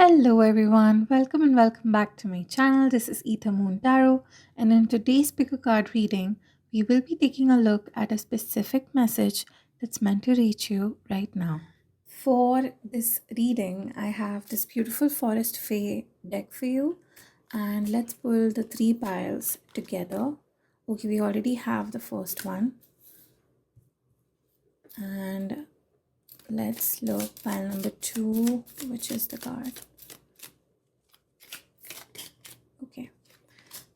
Hello everyone, welcome and welcome back to my channel. This is Ether Moon Tarot, and in today's picker card reading, we will be taking a look at a specific message that's meant to reach you right now. For this reading, I have this beautiful Forest Fae deck for you, and let's pull the three piles together. Okay, we already have the first one, and let's look pile number two, which is the card. Okay,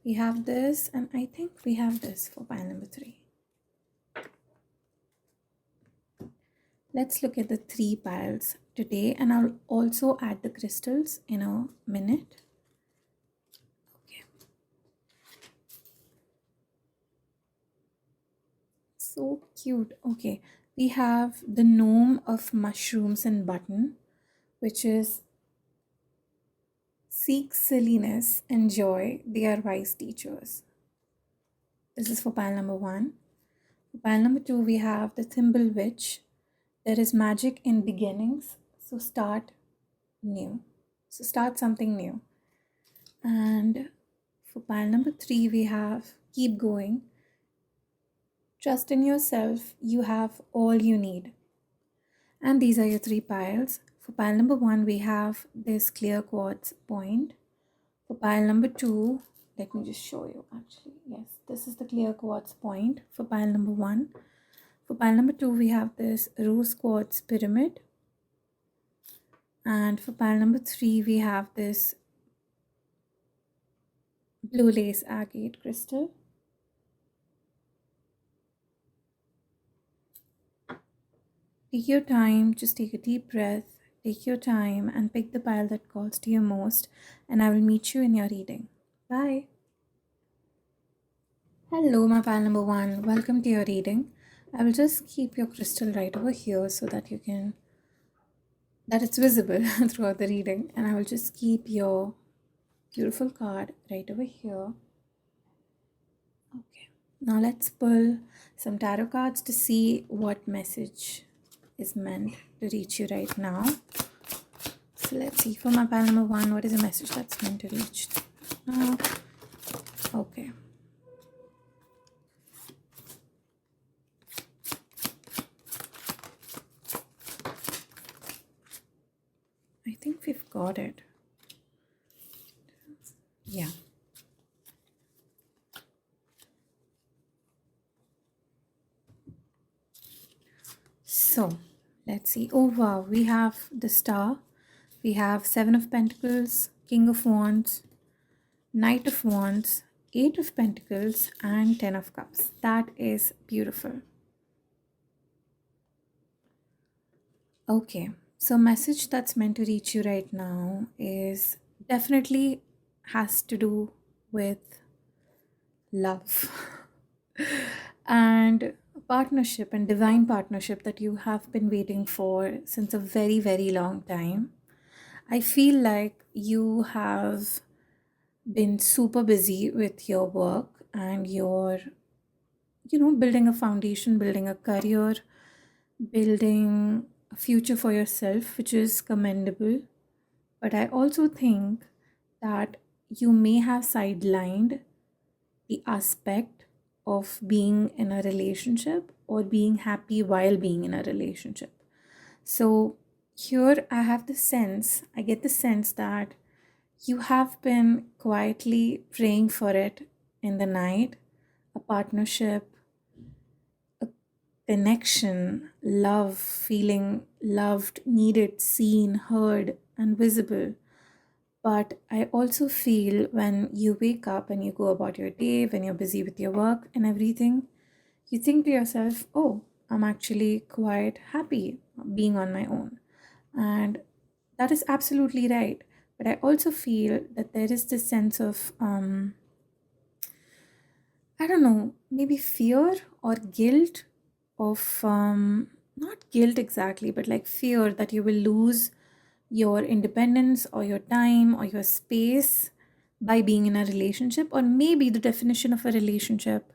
we have this, and I think we have this for pile number three. Let's look at the three piles today, and I'll also add the crystals in a minute. Okay. So cute. Okay, we have the gnome of mushrooms and button, which is seek silliness and joy, they are wise teachers. This is for pile number one. For pile number two, we have the thimble witch. There is magic in beginnings, so start new. So start something new. And for pile number three, we have keep going. Trust in yourself, you have all you need. And these are your three piles. For pile number one, we have this clear quartz point. For pile number two, let me just show you actually. Yes, this is the clear quartz point for pile number one. For pile number two, we have this rose quartz pyramid. And for pile number three, we have this blue lace agate crystal. Take your time, just take a deep breath, take your time and pick the pile that calls to you most, and I will meet you in your reading. Bye. Hello, my pile number one. Welcome to your reading. I will just keep your crystal right over here so that it's visible throughout the reading, and I will just keep your beautiful card right over here. Okay, now let's pull some tarot cards to see what message is meant to reach you right now. So let's see for my pile number one, what is the message that's meant to reach now? Okay. I think we've got it. Yeah. So let's see. Oh wow, we have the star. We have Seven of Pentacles, King of Wands, Knight of Wands, Eight of Pentacles, and Ten of Cups. That is beautiful. Okay, so message that's meant to reach you right now is definitely has to do with love and partnership and divine partnership that you have been waiting for since a very, very long time. I feel like you have been super busy with your work and your, building a foundation, building a career, building a future for yourself, which is commendable. But I also think that you may have sidelined the aspect of being in a relationship or being happy while being in a relationship. So here I get the sense that you have been quietly praying for it in the night, a partnership, a connection, love, feeling loved, needed, seen, heard, and visible. But I also feel when you wake up and you go about your day, when you're busy with your work and everything, you think to yourself, oh, I'm actually quite happy being on my own. And that is absolutely right. But I also feel that there is this sense of, I don't know, maybe fear or guilt of, not guilt exactly, but like fear that you will lose your independence or your time or your space by being in a relationship. Or maybe the definition of a relationship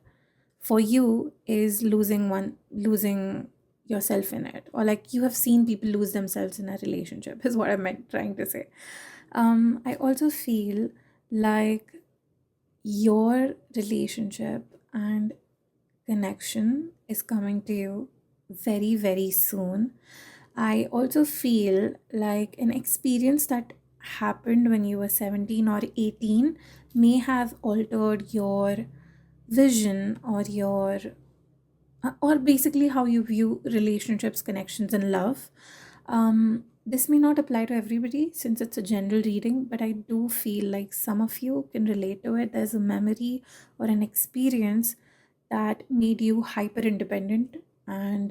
for you is losing yourself in it, or like you have seen people lose themselves in a relationship, is what I meant trying to say. I also feel like your relationship and connection is coming to you very, very soon. I also feel like an experience that happened when you were 17 or 18 may have altered your vision or basically how you view relationships, connections, and love. This may not apply to everybody since it's a general reading, but I do feel like some of you can relate to it. There's a memory or an experience that made you hyper independent and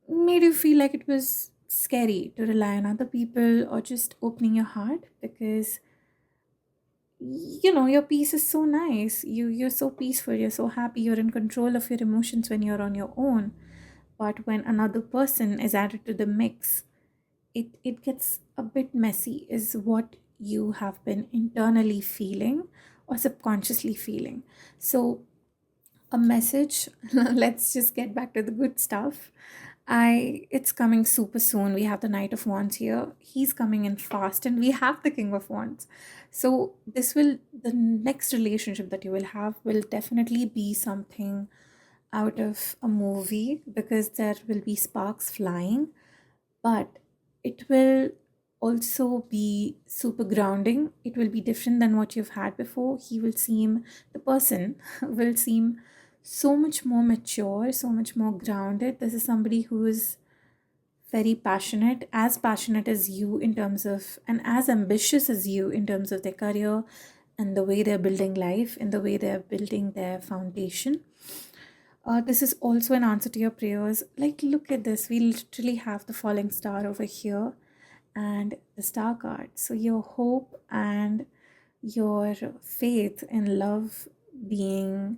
made you feel like it was scary to rely on other people or just opening your heart because your peace is so nice. You're so peaceful, you're so happy, you're in control of your emotions when you're on your own. But when another person is added to the mix, it gets a bit messy, is what you have been internally feeling or subconsciously feeling. So a message, let's just get back to the good stuff. It's coming super soon. We have the Knight of Wands here, he's coming in fast, and we have the King of Wands. So the next relationship that you will have will definitely be something out of a movie, because there will be sparks flying, but it will also be super grounding. It will be different than what you've had before. The person will seem so much more mature, so much more grounded. This is somebody who is very passionate as you in terms of, and as ambitious as you in terms of their career and the way they're building life and the way they're building their foundation. This is also an answer to your prayers. Like, look at this. We literally have the falling star over here and the star card. So, your hope and your faith and love being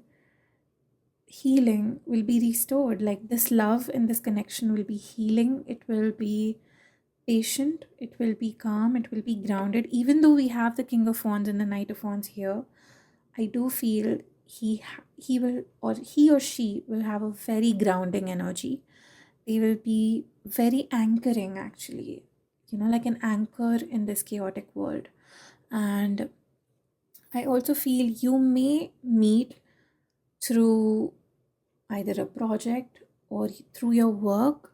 healing will be restored. Like, this love and this connection will be healing. It will be patient. It will be calm. It will be grounded. Even though we have the King of Wands and the Knight of Wands here, I do feel he will, or he or she will have a very grounding energy. They will be very anchoring, actually, like an anchor in this chaotic world. And I also feel you may meet through either a project or through your work,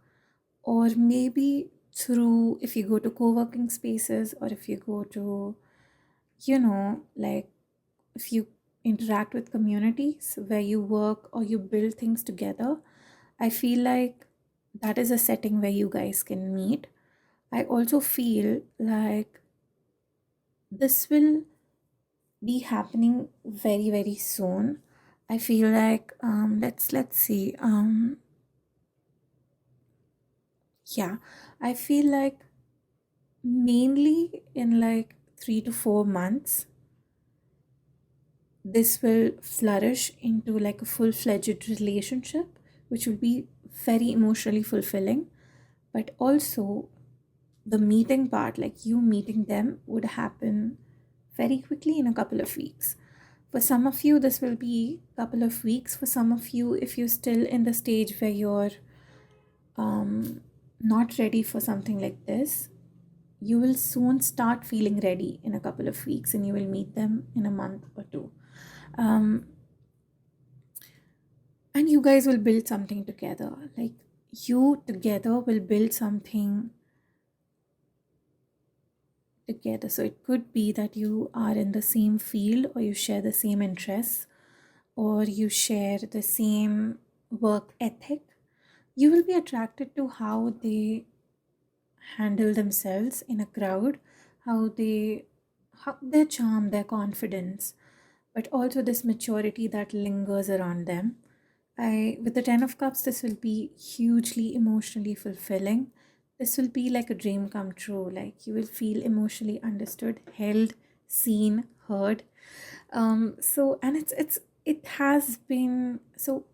or maybe through, if you go to co-working spaces, or if you go to, like, if you interact with communities where you work or you build things together. I feel like that is a setting where you guys can meet. I also feel like this will be happening very, very soon. I feel like let's see. Yeah, I feel like mainly in like 3 to 4 months this will flourish into like a full-fledged relationship, which will be very emotionally fulfilling. But also the meeting part, like you meeting them, would happen very quickly in a couple of weeks. For some of you this will be a couple of weeks. For some of you, if you're still in the stage where you're not ready for something like this, you will soon start feeling ready in a couple of weeks, and you will meet them in a month or two. And you guys will build something together. Like, you together will build something together. So it could be that you are in the same field, or you share the same interests, or you share the same work ethic. You will be attracted to how they handle themselves in a crowd, how their charm, their confidence, but also this maturity that lingers around them. With the 10 of Cups, this will be hugely emotionally fulfilling. This will be like a dream come true. Like, you will feel emotionally understood, held, seen, heard. And it has been so.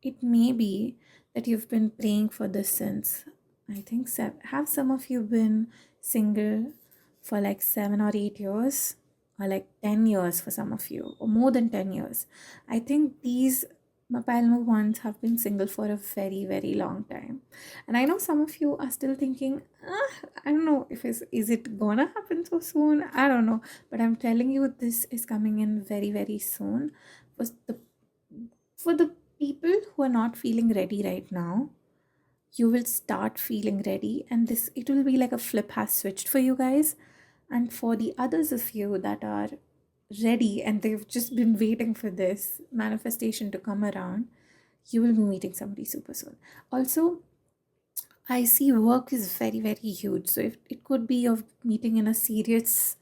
It may be that you've been praying for this since, I think, have some of you been single for like 7 or 8 years, or like 10 years for some of you, or more than 10 years. I think these my pile ones have been single for a very, very long time. And I know some of you are still thinking, I don't know if is it gonna happen so soon? I don't know. But I'm telling you, this is coming in very, very soon. For the for the people who are not feeling ready right now, you will start feeling ready, and this it will be like a flip has switched for you guys. And for the others of you that are ready and they've just been waiting for this manifestation to come around, you will be meeting somebody super soon. Also, I see work is very, very huge. So if it could be of meeting in a serious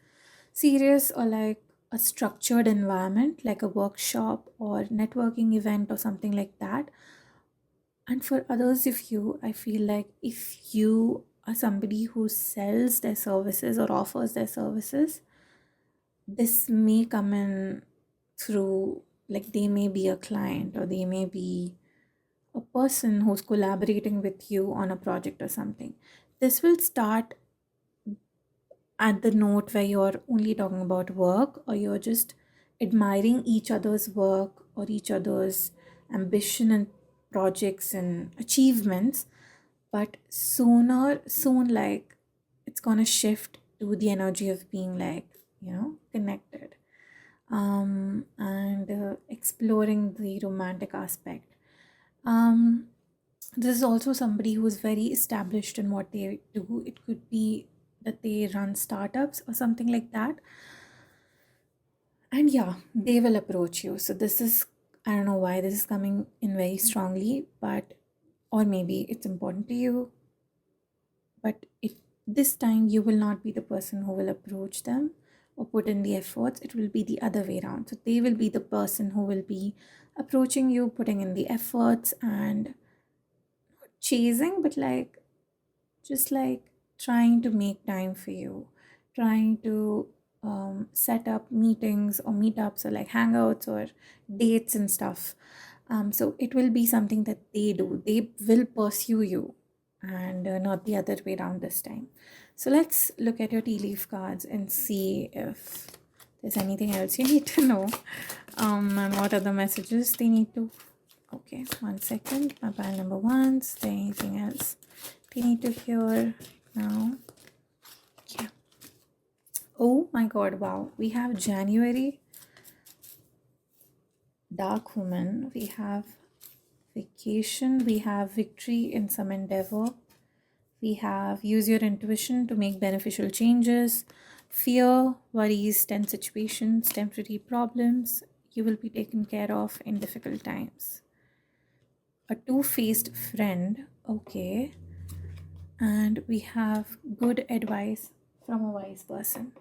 or like a structured environment, like a workshop or networking event or something like that. And for others of you, I feel like if you are somebody who sells their services or offers their services, this may come in through, like, they may be a client or they may be a person who's collaborating with you on a project or something. This will start at the note where you're only talking about work, or you're just admiring each other's work or each other's ambition and projects and achievements. But soon, like, it's gonna shift to the energy of being, like, connected, and exploring the romantic aspect. um this is also somebody who is very established in what they do. It could be that they run startups or something like that. And yeah, they will approach you. So this is, I don't know why this is coming in very strongly, but, or maybe it's important to you, but this time you will not be the person who will approach them or put in the efforts. It will be the other way around. So they will be the person who will be approaching you, putting in the efforts and chasing, but like, just like trying to make time for you, trying to set up meetings or meetups or like hangouts or dates and stuff. So it will be something that they do. They will pursue you, and not the other way around this time. So let's look at your tea leaf cards and see if there's anything else you need to know, and what are the messages they need to. Okay, 1 second. My pile number ones. Is there anything else they need to hear now? Yeah. Oh my god, wow. We have January, Dark Woman. We have Vacation. We have Victory in some endeavor. We have Use your intuition to make beneficial changes. Fear, worries, tense situations, temporary problems. You will be taken care of in difficult times. A two-faced friend. Okay. And we have good advice from a wise person.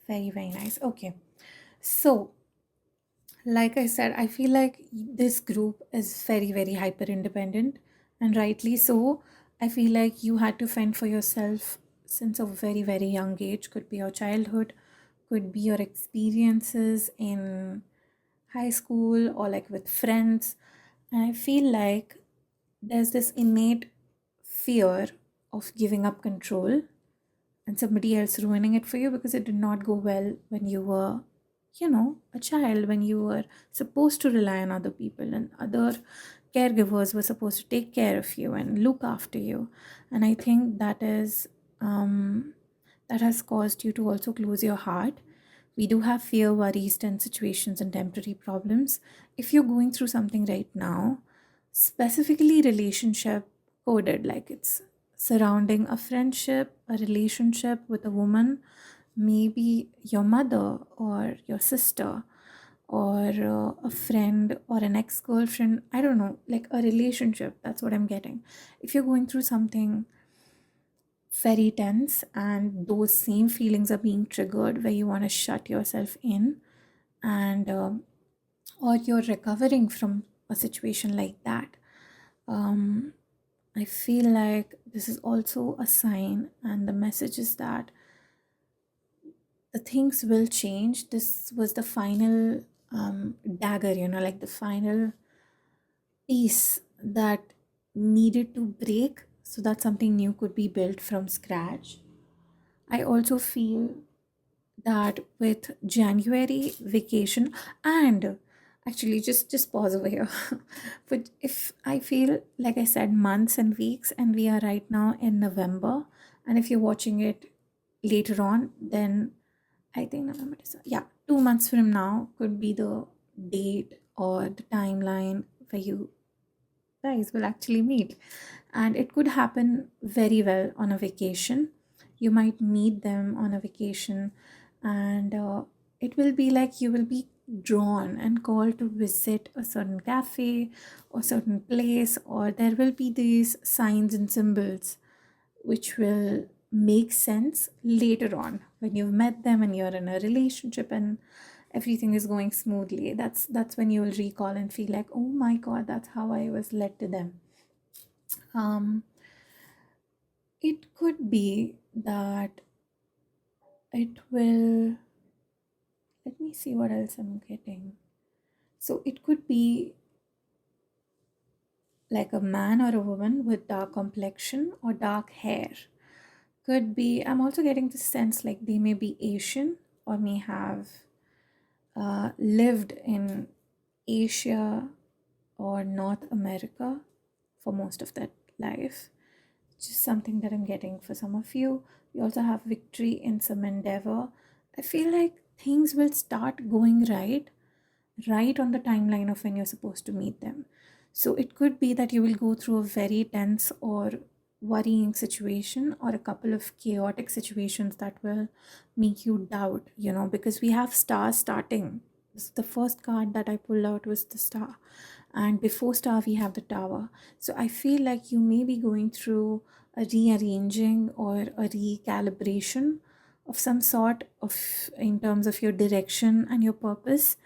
Very, very nice. Okay. So, like I said, I feel like this group is very, very hyper independent, and rightly so. I feel like you had to fend for yourself since a very, very young age. Could be your childhood, could be your experiences in high school or like with friends. And I feel like there's this innate fear of giving up control and somebody else ruining it for you because it did not go well when you were, a child, when you were supposed to rely on other people and other caregivers were supposed to take care of you and look after you. And I think that has caused you to also close your heart. We do have fear, worries, tense situations, and temporary problems. If you're going through something right now, specifically relationship coded, like it's surrounding a friendship, a relationship with a woman, maybe your mother or your sister or a friend or an ex-girlfriend, I don't know, like a relationship, that's what I'm getting. If you're going through something very tense and those same feelings are being triggered where you want to shut yourself in, and or you're recovering from a situation like that, I feel like this is also a sign, and the message is that the things will change. This was the final dagger, like the final piece that needed to break so that something new could be built from scratch. I also feel that with January, Vacation, and Actually, just pause over here. But if I feel, like I said, months and weeks, and we are right now in November, and if you're watching it later on, then I think November, December, yeah, 2 months from now could be the date or the timeline where you guys will actually meet. And it could happen very well on a vacation. You might meet them on a vacation, and it will be like you will be drawn and called to visit a certain cafe or certain place, or there will be these signs and symbols which will make sense later on when you've met them and you're in a relationship and everything is going smoothly. That's when you will recall and feel like, oh my god, that's how I was led to them. um it could be that it will, let me see what else I'm getting. So it could be like a man or a woman with dark complexion or dark hair. Could be, I'm also getting the sense like they may be Asian or may have lived in Asia or North America for most of their life. Just something that I'm getting for some of you. You also have victory in some endeavor. I feel like things will start going right on the timeline of when you're supposed to meet them. So it could be that you will go through a very tense or worrying situation, or a couple of chaotic situations that will make you doubt, because we have stars starting. The first card that I pulled out was the star, and before star we have the tower. So I feel like you may be going through a rearranging or a recalibration of some sort of, in terms of your direction and your purpose,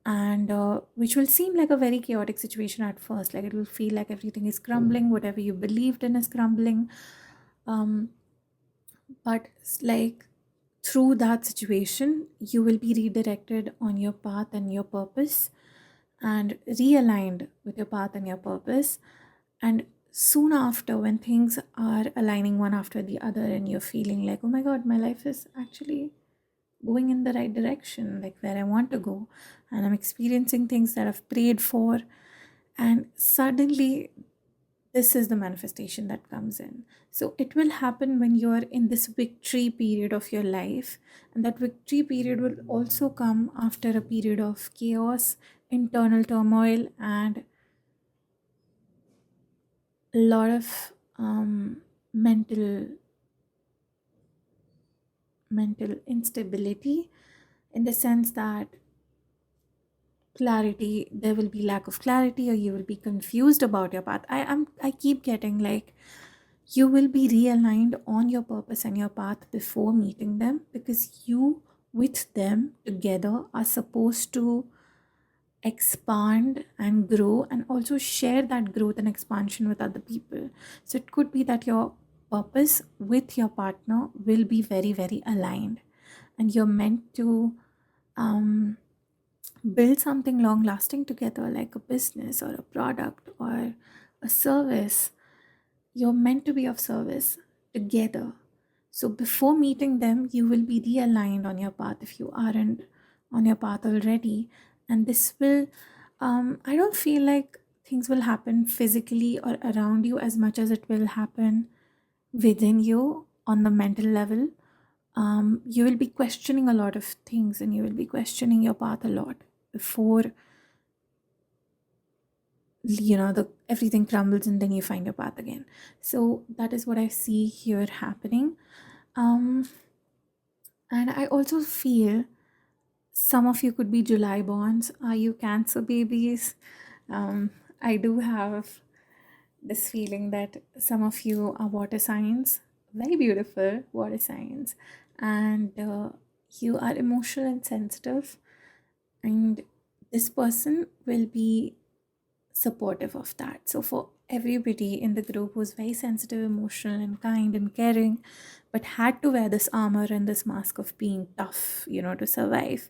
and which will seem like a very chaotic situation at first. Like it will feel like everything is crumbling, whatever you believed in is crumbling. um, but it's like through that situation you will be redirected on your path and your purpose, and realigned with your path and your purpose. And soon after, when things are aligning one after the other and you're feeling like, oh my god, my life is actually going in the right direction, like where I want to go, and I'm experiencing things that I've prayed for, and suddenly this is the manifestation that comes in. So it will happen when you're in this victory period of your life, and that victory period will also come after a period of chaos, internal turmoil, and a lot of mental instability, in the sense that clarity, there will be lack of clarity, or you will be confused about your path. I keep getting like you will be realigned on your purpose and your path before meeting them, because you with them together are supposed to expand and grow, and also share that growth and expansion with other people. So it could be that your purpose with your partner will be very very aligned, and you're meant to um, build something long lasting together, like a business or a product or a service. You're meant to be of service together. So before meeting them, you will be realigned on your path if you aren't on your path already. And this will, I don't feel like things will happen physically or around you as much as it will happen within you on the mental level. You will be questioning a lot of things, and you will be questioning your path a lot before the everything crumbles and then you find your path again. So that is what I see here happening. um and I also feel some of you could be July borns. Are you Cancer babies? I do have this feeling that some of you are water signs, very beautiful water signs, and you are emotional and sensitive, and this person will be supportive of that. So for everybody in the group who's very sensitive, emotional, and kind and caring, but had to wear this armor and this mask of being tough, to survive,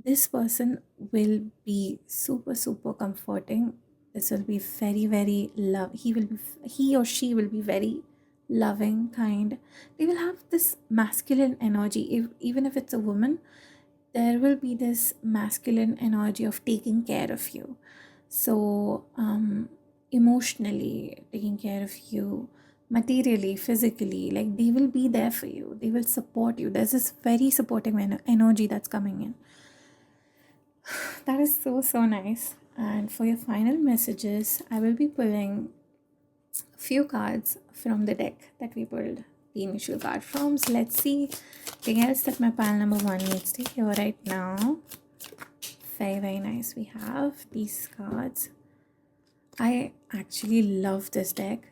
this person will be super super comforting. This will be very very love. He or she will be very loving, kind. They will have this masculine energy. Even if it's a woman, there will be this masculine energy of taking care of you. So, emotionally taking care of you, materially, physically, like they will be there for you. They will support you. There's this very supportive energy that's coming in. That is so, so nice. And for your final messages, I will be pulling a few cards from the deck that we pulled the initial card from. So let's see anything else that my pile number one needs to hear right now. Very, very nice. We have these cards. I actually love this deck.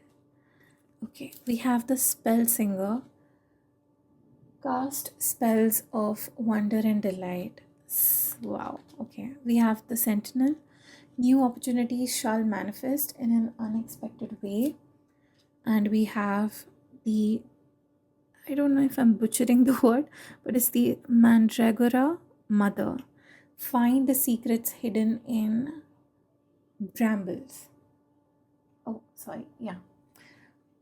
Okay, we have the Spell Singer. Cast spells of wonder and delight. Wow. Okay, we have the Sentinel. New opportunities shall manifest in an unexpected way. And we have the, I don't know if I'm butchering the word, but it's the Mandragora Mother. Find the secrets hidden in brambles. Oh, sorry. Yeah.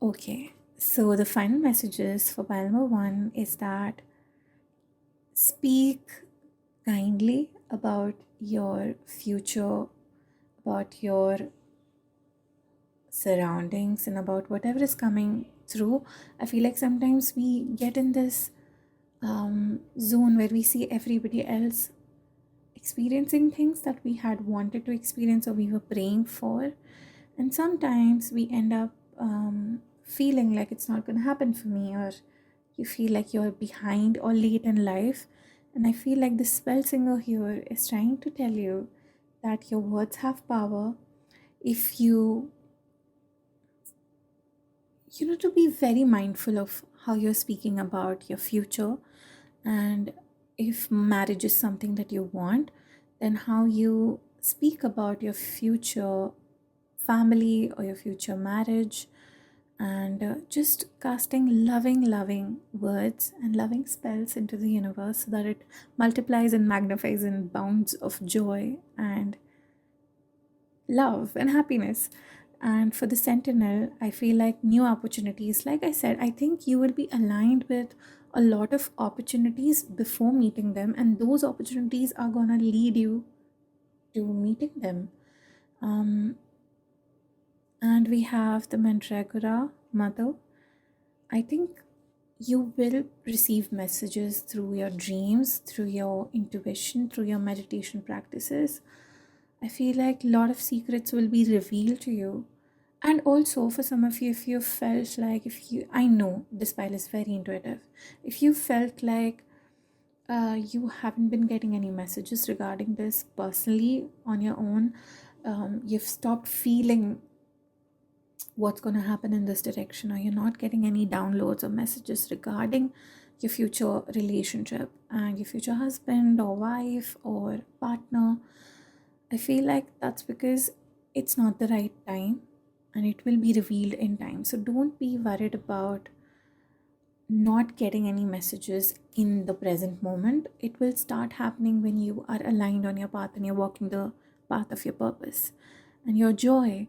Okay. So the final messages for pile number one is that speak kindly about your future, about your surroundings, and about whatever is coming through. I feel like sometimes we get in this zone where we see everybody else experiencing things that we had wanted to experience or we were praying for, and sometimes we end up feeling like it's not going to happen for me, or you feel like you're behind or late in life. And I feel like the spell singer here is trying to tell you that your words have power. If you know, to be very mindful of how you're speaking about your future, and if marriage is something that you want, then how you speak about your future family or your future marriage, and just casting loving words and loving spells into the universe so that it multiplies and magnifies in bounds of joy and love and happiness. And for the Sentinel, I feel like new opportunities, like I said, I think you will be aligned with a lot of opportunities before meeting them, and those opportunities are going to lead you to meeting them. And we have the Mandragora Mother. I think you will receive messages through your dreams, through your intuition, through your meditation practices. I feel like a lot of secrets will be revealed to you. And also, for some of you, if you felt like, I know this pile is very intuitive, if you felt like you haven't been getting any messages regarding this personally on your own, you've stopped feeling what's going to happen in this direction, or you're not getting any downloads or messages regarding your future relationship and your future husband or wife or partner, I feel like that's because it's not the right time, and it will be revealed in time. So don't be worried about not getting any messages in the present moment. It will start happening when you are aligned on your path and you're walking the path of your purpose and your joy.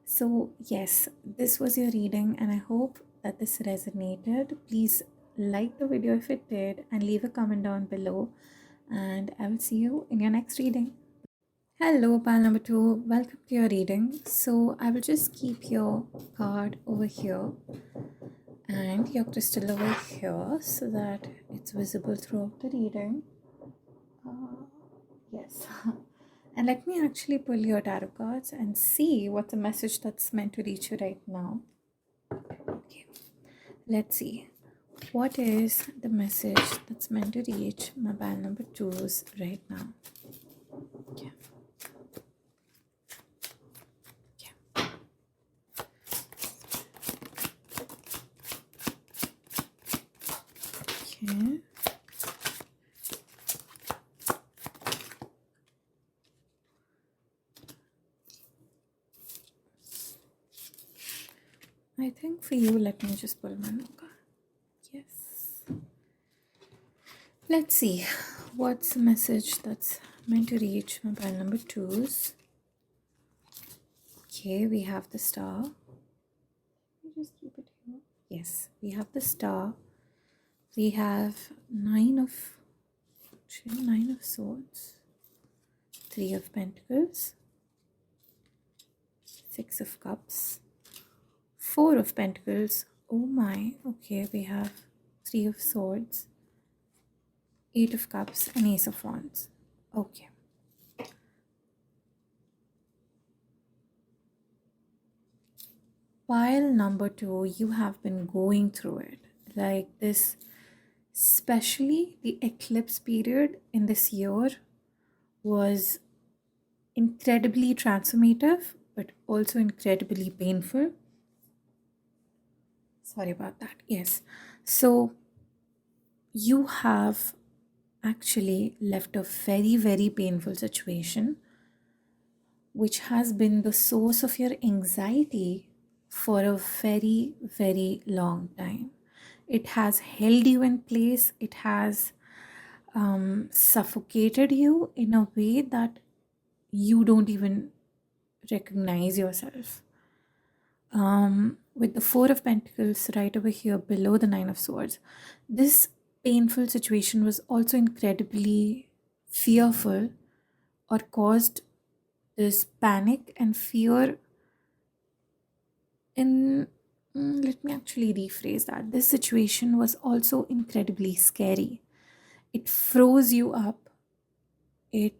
So yes, this was your reading, and I hope that this resonated. Please like the video if it did, and leave a comment down below, and I will see you in your next reading. Hello, pal number two. Welcome to your reading. So I will just keep your card over here and your crystal over here so that it's visible throughout the reading. Yes. And let me actually pull your tarot cards and see what's the message that's meant to reach you right now. Okay. Let's see. What is the message that's meant to reach my pal number twos right now? Okay. Okay. I think for you, let me just pull one more card. Yes. Let's see. What's the message that's meant to reach my pile number twos? Okay, we have the star. Let me just keep it here. Yes, we have the star. We have 9 of Actually, Nine of Swords, Three of Pentacles, Six of Cups, Four of Pentacles. Oh my, okay, we have Three of Swords, Eight of Cups, and Ace of Wands. Okay. Pile number two, you have been going through it. Like this, especially the eclipse period in this year was incredibly transformative, but also incredibly painful. Sorry about that. Yes. So you have actually left a very, very painful situation, which has been the source of your anxiety for a very, very long time. It has held you in place, it has suffocated you in a way that you don't even recognize yourself. With the Four of Pentacles right over here below the Nine of Swords, this painful situation was also incredibly fearful or caused this panic and fear in. Let me actually rephrase that. This situation was also incredibly scary. It froze you up. It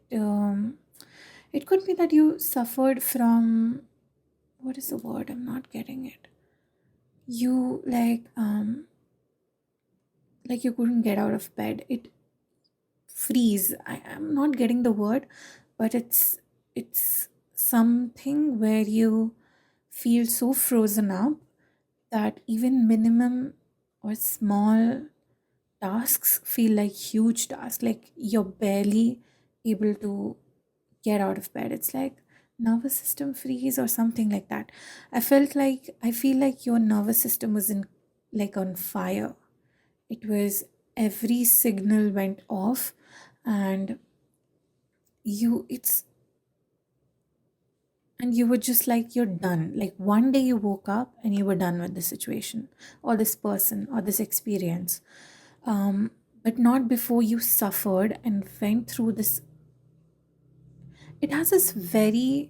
could be that you suffered from, what is the word? I'm not getting it. You like you couldn't get out of bed. It freeze. I'm not getting the word, but it's something where you feel so frozen up that even minimum or small tasks feel like huge tasks, like you're barely able to get out of bed. It's like nervous system freeze or something like that. I feel like your nervous system was in like on fire. It was, every signal went off, and it's and you were just like, you're done. Like one day you woke up and you were done with the situation or this person or this experience. But not before you suffered and went through this. It has this very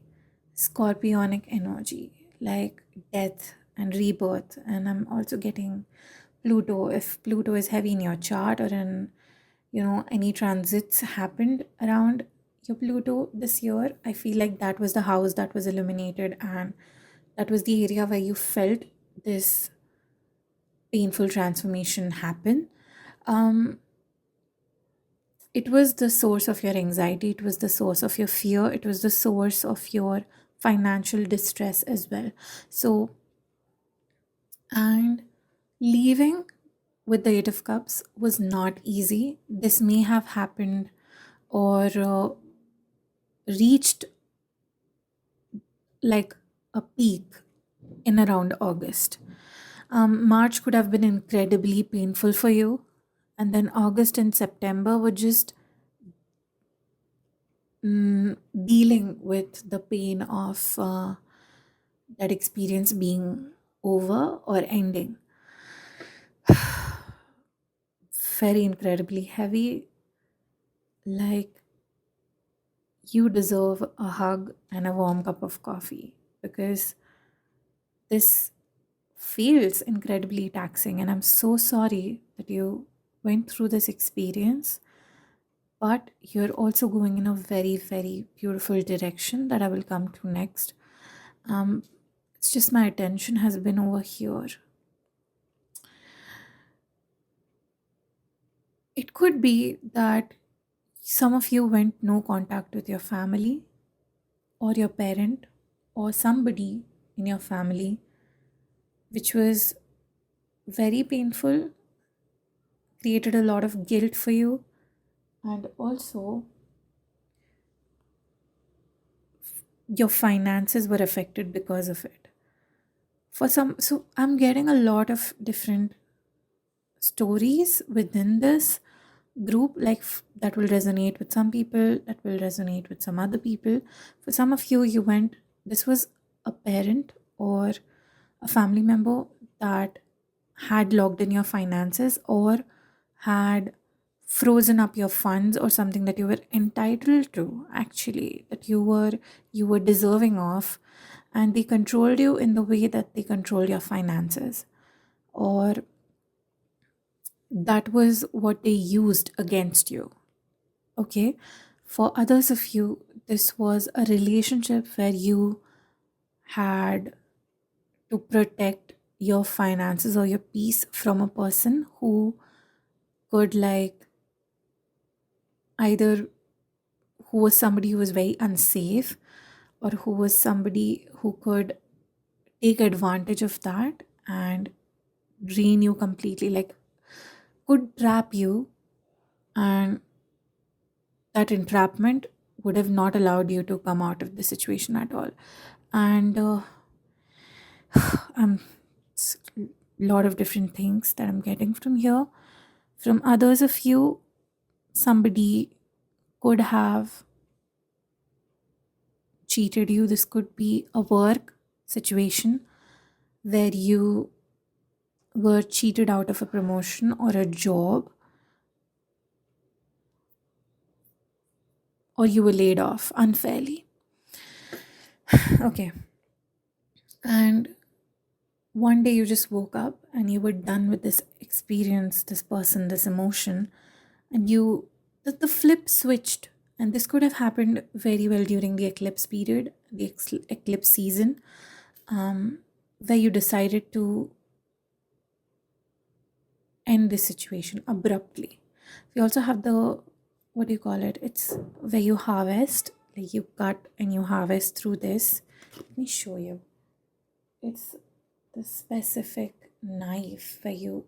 scorpionic energy, like death and rebirth. And I'm also getting Pluto. If Pluto is heavy in your chart, or in, any transits happened around your Pluto this year, I feel like that was the house that was illuminated, and that was the area where you felt this painful transformation happen. It was the source of your anxiety, it was the source of your fear, it was the source of your financial distress as well. So, and leaving with the Eight of Cups was not easy. This may have happened or reached like a peak in around August. March could have been incredibly painful for you, and then August and September were just dealing with the pain of that experience being over or ending. Very incredibly heavy. Like you deserve a hug and a warm cup of coffee, because this feels incredibly taxing, and I'm so sorry that you went through this experience. But you're also going in a very, very beautiful direction that I will come to next. It's just my attention has been over here. It could be that some of you went no contact with your family or your parent or somebody in your family, which was very painful, created a lot of guilt for you, and also your finances were affected because of it. So I'm getting a lot of different stories within this group, like that will resonate with some people, that will resonate with some other people. For some of you, this was a parent or a family member that had logged in your finances or had frozen up your funds or something that you were entitled to, actually, that you were deserving of, and they controlled you in the way that they control your finances, or that was what they used against you. Okay, for others of you, this was a relationship where you had to protect your finances or your peace from a person who could, like, either who was somebody who was very unsafe, or who was somebody who could take advantage of that and drain you completely, like could trap you, and that entrapment would have not allowed you to come out of the situation at all. And it's a lot of different things that I'm getting from here. From others of you, somebody could have cheated you. This could be a work situation where you were cheated out of a promotion or a job, or you were laid off unfairly. Okay. And one day you just woke up and you were done with this experience, this person, this emotion, and the flip switched. And this could have happened very well during the eclipse period, the eclipse season, where you decided to end this situation abruptly. We also have the, what do you call it? It's where you harvest, like you cut and you harvest through this. Let me show you. It's the specific knife where you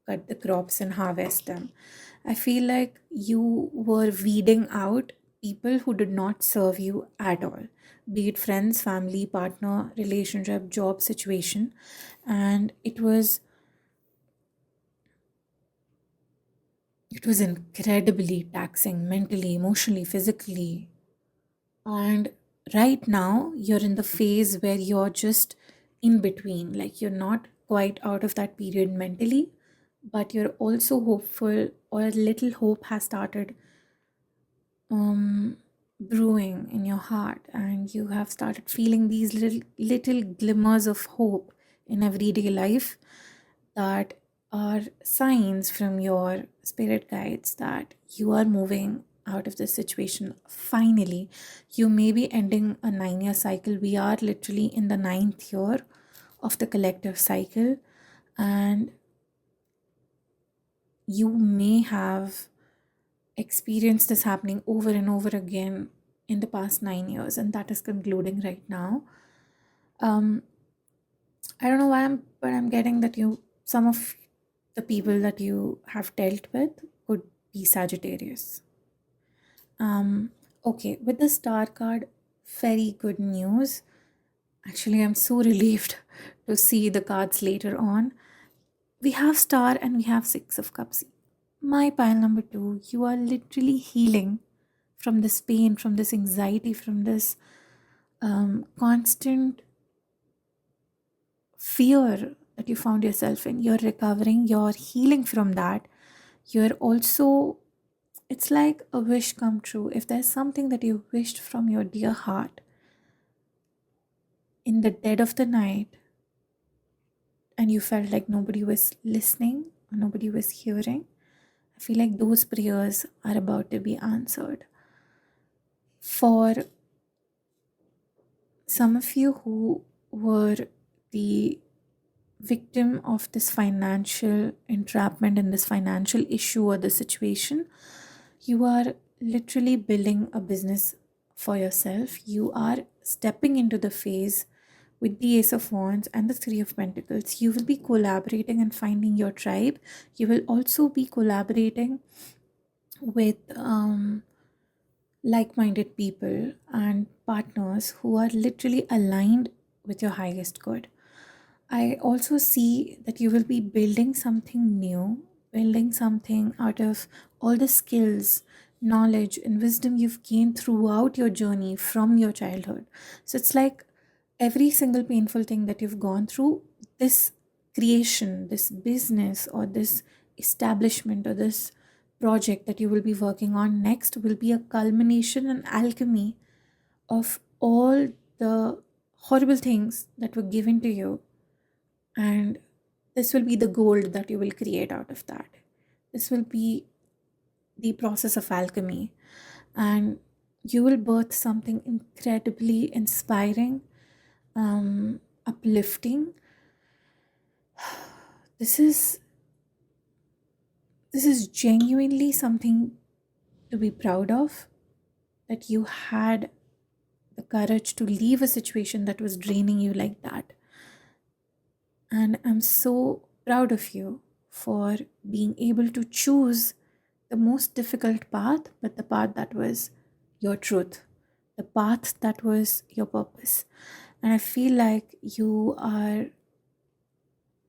cut the crops and harvest them. I feel like you were weeding out people who did not serve you at all, be it friends, family, partner, relationship, job situation. And it was incredibly taxing mentally, emotionally, physically. And right now, you're in the phase where you're just in between. Like you're not quite out of that period mentally, but you're also hopeful, or a little hope has started brewing in your heart, and you have started feeling these little glimmers of hope in everyday life that are signs from your spirit guides that you are moving out of this situation finally. You may be ending a 9-year cycle. We are literally in the ninth year of the collective cycle, and you may have experienced this happening over and over again in the past 9 years, and that is concluding right now. um I don't know why, but I'm getting that some of the people that you have dealt with could be Sagittarius. Okay, with the star card, very good news. Actually, I'm so relieved to see the cards later on. We have star and we have six of cups. My pile number two, you are literally healing from this pain, from this anxiety, from this constant fear that you found yourself in. You're recovering, you're healing from that. You're also, it's like a wish come true. If there's something that you wished from your dear heart in the dead of the night, and you felt like nobody was listening or nobody was hearing, I feel like those prayers are about to be answered. For some of you who were the victim of this financial entrapment and this financial issue or the situation, you are literally building a business for yourself. You are stepping into the phase with the Ace of Wands and the Three of Pentacles. You will be collaborating and finding your tribe. You will also be collaborating with like-minded people and partners who are literally aligned with your highest good. I also see that you will be building something new, building something out of all the skills, knowledge, and wisdom you've gained throughout your journey from your childhood. So it's like every single painful thing that you've gone through, this creation, this business, or this establishment, or this project that you will be working on next will be a culmination and alchemy of all the horrible things that were given to you, and this will be the gold that you will create out of that. This will be the process of alchemy, and you will birth something incredibly inspiring, uplifting. This is this is genuinely something to be proud of, that you had the courage to leave a situation that was draining you like that. And I'm so proud of you for being able to choose the most difficult path, but the path that was your truth, the path that was your purpose. And I feel like the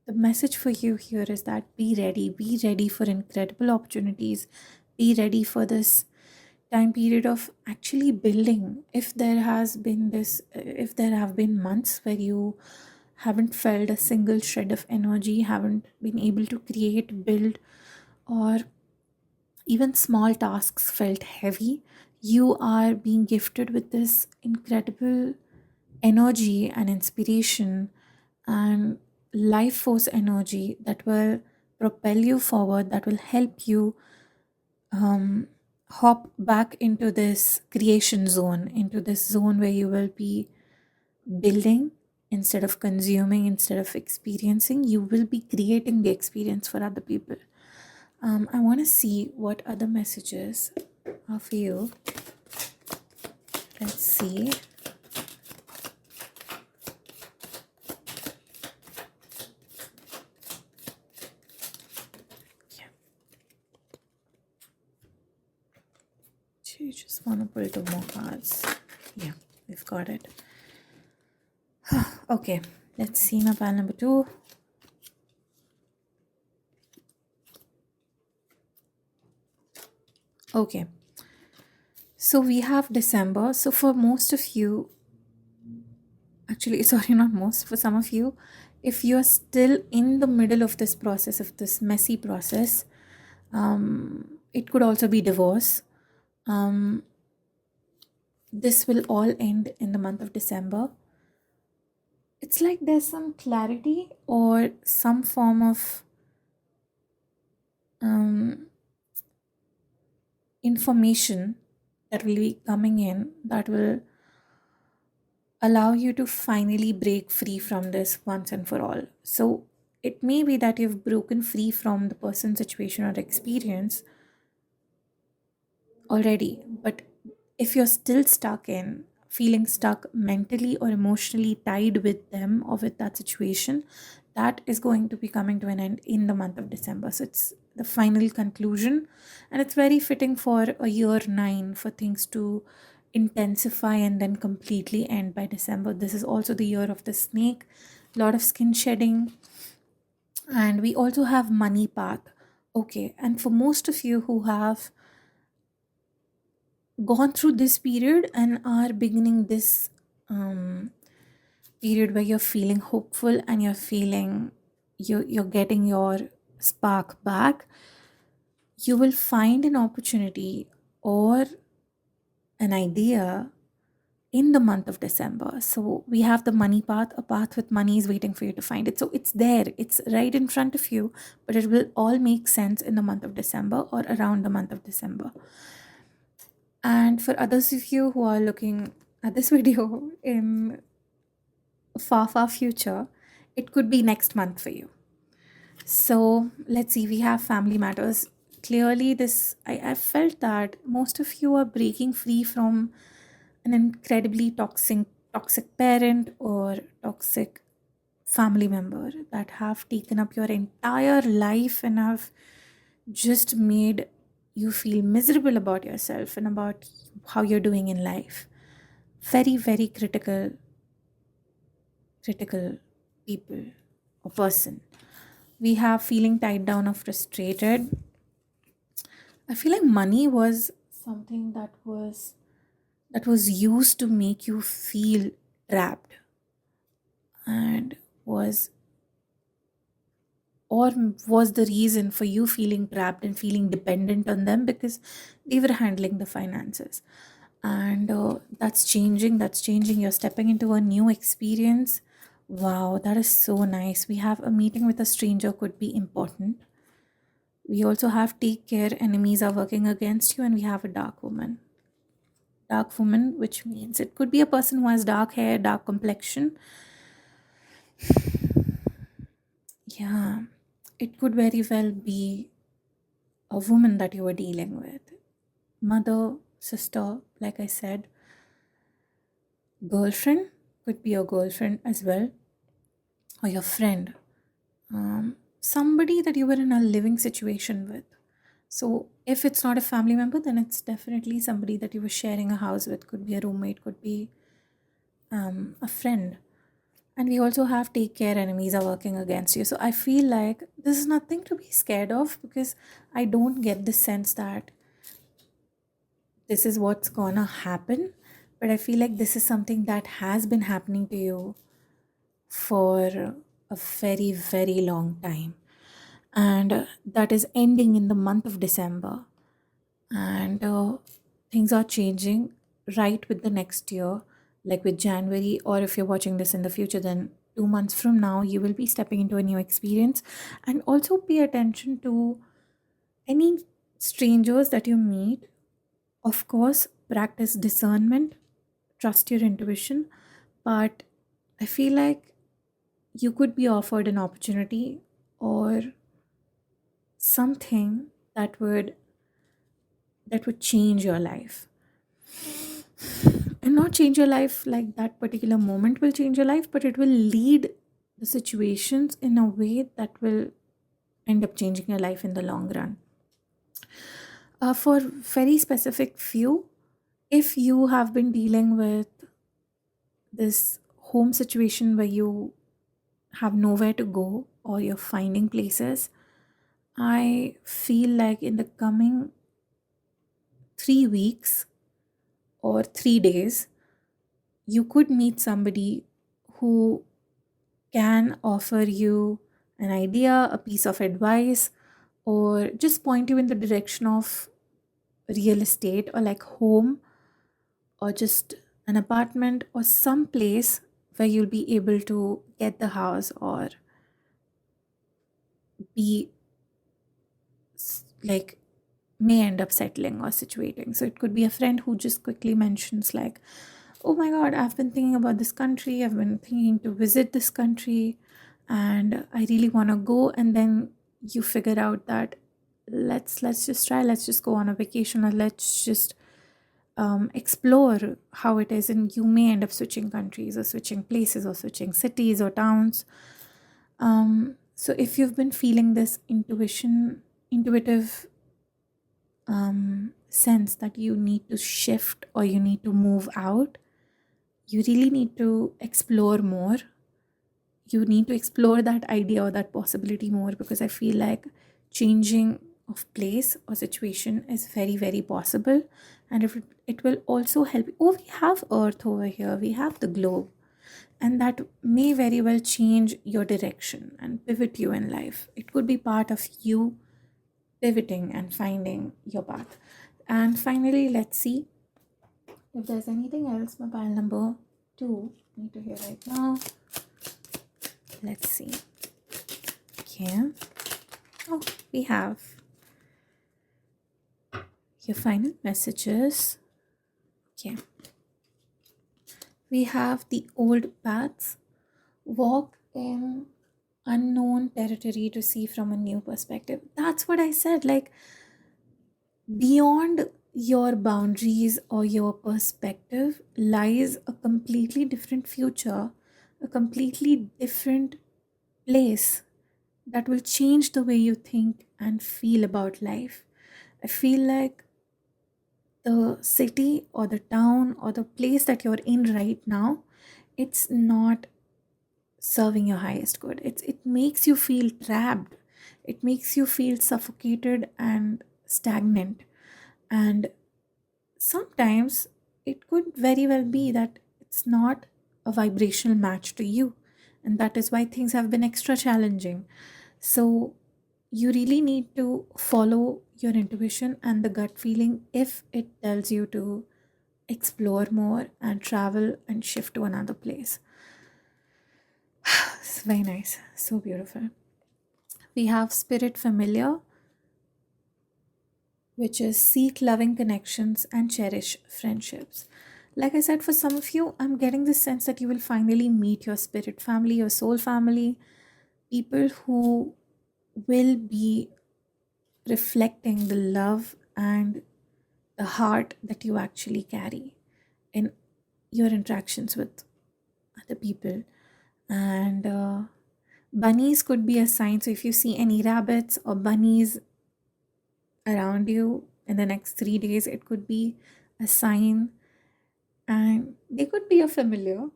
message for you here is that be ready for incredible opportunities, be ready for this time period of actually building. If there have been months where you haven't felt a single shred of energy, haven't been able to create, build, or even small tasks felt heavy, you are being gifted with this incredible energy and inspiration and life force energy that will propel you forward, that will help you hop back into this creation zone, into this zone where you will be building instead of consuming, instead of experiencing. You will be creating the experience for other people. I want to see what other messages are for you. Let's see. You just want to pull two more cards. Yeah, we've got it. Okay, let's see my pile number 2. Okay, so we have December. So for most of you, actually, sorry, not most, for some of you, if you're still in the middle of this process, of this messy process, it could also be divorce. This will all end in the month of December. It's like there's some clarity or some form of information that will be coming in that will allow you to finally break free from this once and for all. So it may be that you've broken free from the person, situation, or experience already, but if you're still feeling stuck mentally or emotionally tied with them or with that situation, that is going to be coming to an end in the month of December. So it's the final conclusion, and it's very fitting for a year 9 for things to intensify and then completely end by December. This is also the year of the snake, a lot of skin shedding, and we also have money path. Okay, and for most of you who have gone through this period and are beginning this period where you're feeling hopeful and you're getting your spark back, you will find an opportunity or an idea in the month of December. So we have the money path. A path with money is waiting for you to find it. So it's there, it's right in front of you, but it will all make sense in the month of December or around the month of December. And for others of you who are looking at this video in far future, it could be next month for you. So let's see, we have family matters. Clearly, I felt that most of you are breaking free from an incredibly toxic parent or toxic family member that have taken up your entire life and have just made you feel miserable about yourself and about how you're doing in life. Very, very critical people or person. We have feeling tied down or frustrated. I feel like money was something that was used to make you feel trapped and was or was the reason for you feeling trapped and feeling dependent on them because they were handling the finances. And that's changing, you're stepping into a new experience. Wow, that is so nice. We have a meeting with a stranger could be important. We also have take care, enemies are working against you, and we have a dark woman, which means it could be a person who has dark hair, dark complexion. Yeah, it could very well be a woman that you were dealing with. Mother, sister, like I said, girlfriend, could be your girlfriend as well, or your friend. Somebody that you were in a living situation with. So if it's not a family member, then it's definitely somebody that you were sharing a house with. Could be a roommate, could be a friend. And we also have take care, enemies are working against you. So I feel like this is nothing to be scared of, because I don't get the sense that this is what's gonna happen. But I feel like this is something that has been happening to you for a very, very long time. And that is ending in the month of December. And things are changing right with the next year, like with January, or if you're watching this in the future, then 2 months from now, you will be stepping into a new experience. And also pay attention to any strangers that you meet. Of course, practice discernment, trust your intuition, but I feel like you could be offered an opportunity or something that would change your life. And not change your life like that particular moment will change your life, but it will lead the situations in a way that will end up changing your life in the long run. For very specific few, if you have been dealing with this home situation where you have nowhere to go or you're finding places, I feel like in the coming 3 weeks or 3 days, you could meet somebody who can offer you an idea, a piece of advice, or just point you in the direction of real estate or like home, or just an apartment or some place where you'll be able to get the house or be like may end up settling or situating. So it could be a friend who just quickly mentions like, oh my god, I've been thinking about this country, I've been thinking to visit this country, and I really want to go. And then you figure out that let's just try, let's just go on a vacation, or let's just explore how it is. And you may end up switching countries or switching places or switching cities or towns. So if you've been feeling this intuitive sense that you need to shift or you need to move out, you really need to explore more. You need to explore that idea or that possibility more, because I feel like changing of place or situation is very, very possible. And if it will also help. Oh, we have Earth over here, we have the globe, and that may very well change your direction and pivot you in life. It could be part of you pivoting and finding your path. And finally, let's see if there's anything else. Mobile number 2 need to hear right now. Let's see. Okay. Oh, we have your final messages. Okay. We have the old paths. Walk in unknown territory to see from a new perspective. That's what I said. Like, beyond your boundaries or your perspective lies a completely different future, a completely different place that will change the way you think and feel about life. I feel like the city or the town or the place that you're in right now, it's not serving your highest good. It makes you feel trapped. It makes you feel suffocated and stagnant. And sometimes it could very well be that it's not a vibrational match to you. And that is why things have been extra challenging. So you really need to follow your intuition and the gut feeling if it tells you to explore more and travel and shift to another place. It's very nice, so beautiful. We have spirit familiar, which is seek loving connections and cherish friendships. Like I said, for some of you, I'm getting the sense that you will finally meet your spirit family, your soul family, people who will be reflecting the love and the heart that you actually carry in your interactions with other people. And bunnies could be a sign. So if you see any rabbits or bunnies around you in the next 3 days, it could be a sign, and they could be a familiar,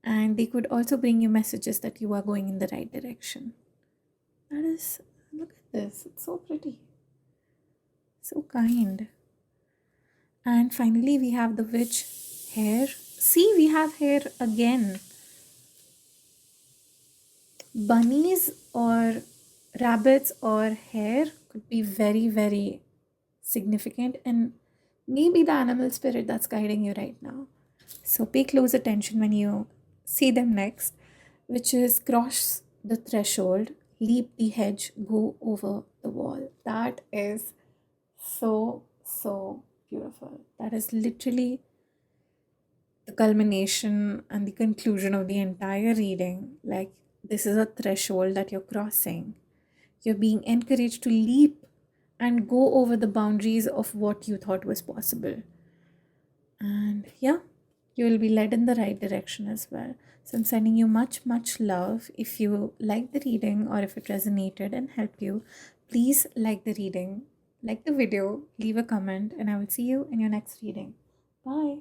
and they could also bring you messages that you are going in the right direction. That is, look at this, it's so pretty, so kind. And finally, we have the witch hair. See, we have hair again. Bunnies or rabbits or hare could be very, very significant, and maybe the animal spirit that's guiding you right now. So pay close attention when you see them next, which is cross the threshold, leap the hedge, go over the wall. That is so, so beautiful. That is literally the culmination and the conclusion of the entire reading. Like, this is a threshold that you're crossing. You're being encouraged to leap and go over the boundaries of what you thought was possible. And yeah, you will be led in the right direction as well. So I'm sending you much, much love. If you liked the reading or if it resonated and helped you, please like the reading, like the video, leave a comment, and I will see you in your next reading. Bye.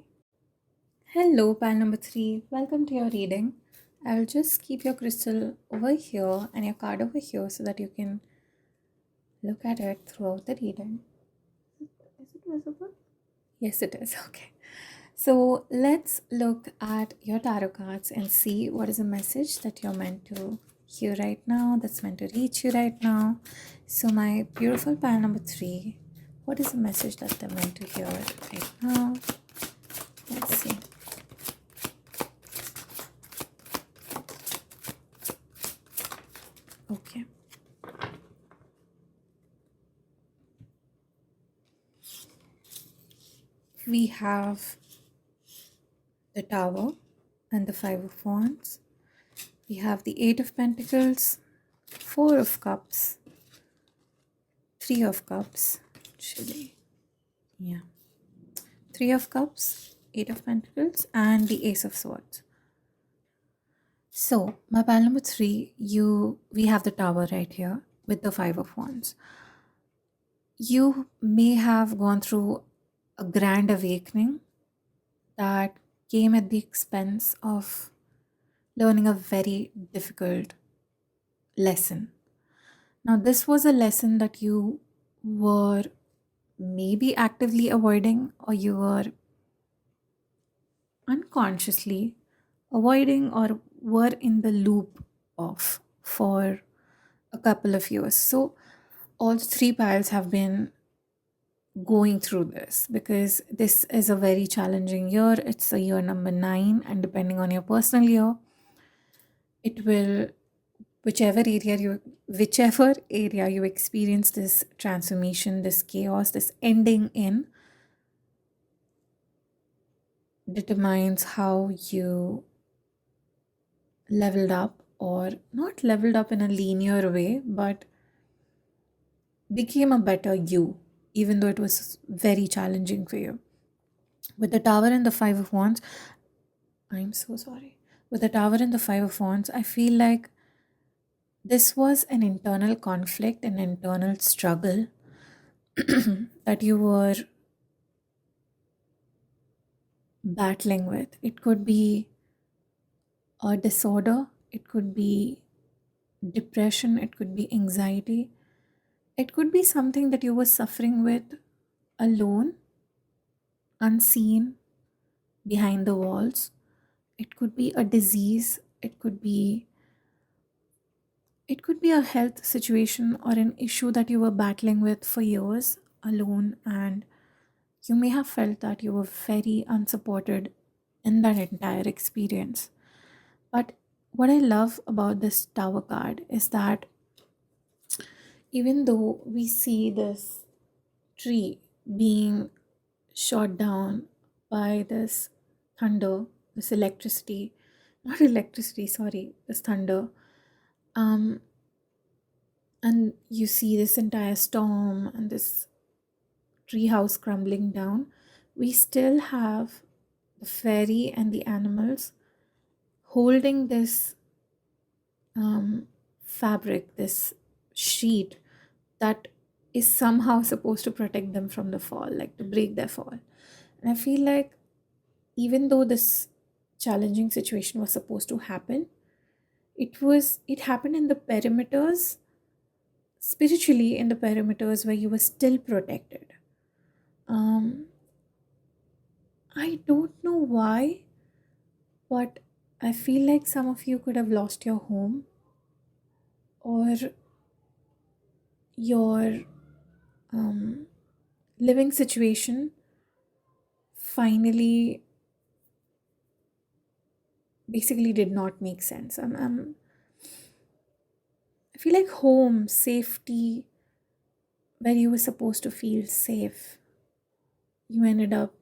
Hello, pal number 3. Welcome to your reading. I'll just keep your crystal over here and your card over here so that you can look at it throughout the reading. Is it visible? Yes, it is. Okay. So let's look at your tarot cards and see what is a message that you're meant to hear right now, that's meant to reach you right now. So, my beautiful pal number 3, what is the message that they're meant to hear right now? Let's see. Okay. We have the Tower and the Five of Wands. We have the Eight of Pentacles, Four of Cups, Three of Cups, actually. Yeah. Three of Cups, Eight of Pentacles, and the Ace of Swords. So, my pal number 3, we have the Tower right here with the Five of Wands. You may have gone through a grand awakening that came at the expense of learning a very difficult lesson. Now, this was a lesson that you were maybe actively avoiding, or you were unconsciously avoiding, or were in the loop of for a couple of years. So, all 3 piles have been going through this because this is a very challenging year. It's a year number 9, and depending on your personal year, it will whichever area you experience this transformation, this chaos, this ending in, determines how you leveled up, or not leveled up in a linear way, but became a better you, even though it was very challenging for you. With the Tower and the Five of Wands, I'm so sorry. With the Tower and the Five of Wands, I feel like this was an internal conflict, an internal struggle that you were battling with. It could be a disorder, it could be depression, it could be anxiety, it could be something that you were suffering with alone, unseen, behind the walls. It could be a disease, it could be It could be a health situation or an issue that you were battling with for years alone, and you may have felt that you were very unsupported in that entire experience. But what I love about this Tower card is that even though we see this tree being shot down by this thunder, this electricity, not electricity, sorry, this thunder, um, and you see this entire storm and this tree house crumbling down, we still have the fairy and the animals holding this fabric, this sheet that is somehow supposed to protect them from the fall, like to break their fall. And I feel like even though this challenging situation was supposed to happen, it happened in the perimeters, spiritually in the perimeters where you were still protected. Um, I don't know why, but I feel like some of you could have lost your home or your um, living situation finally basically did not make sense. I feel like home, safety, where you were supposed to feel safe, you ended up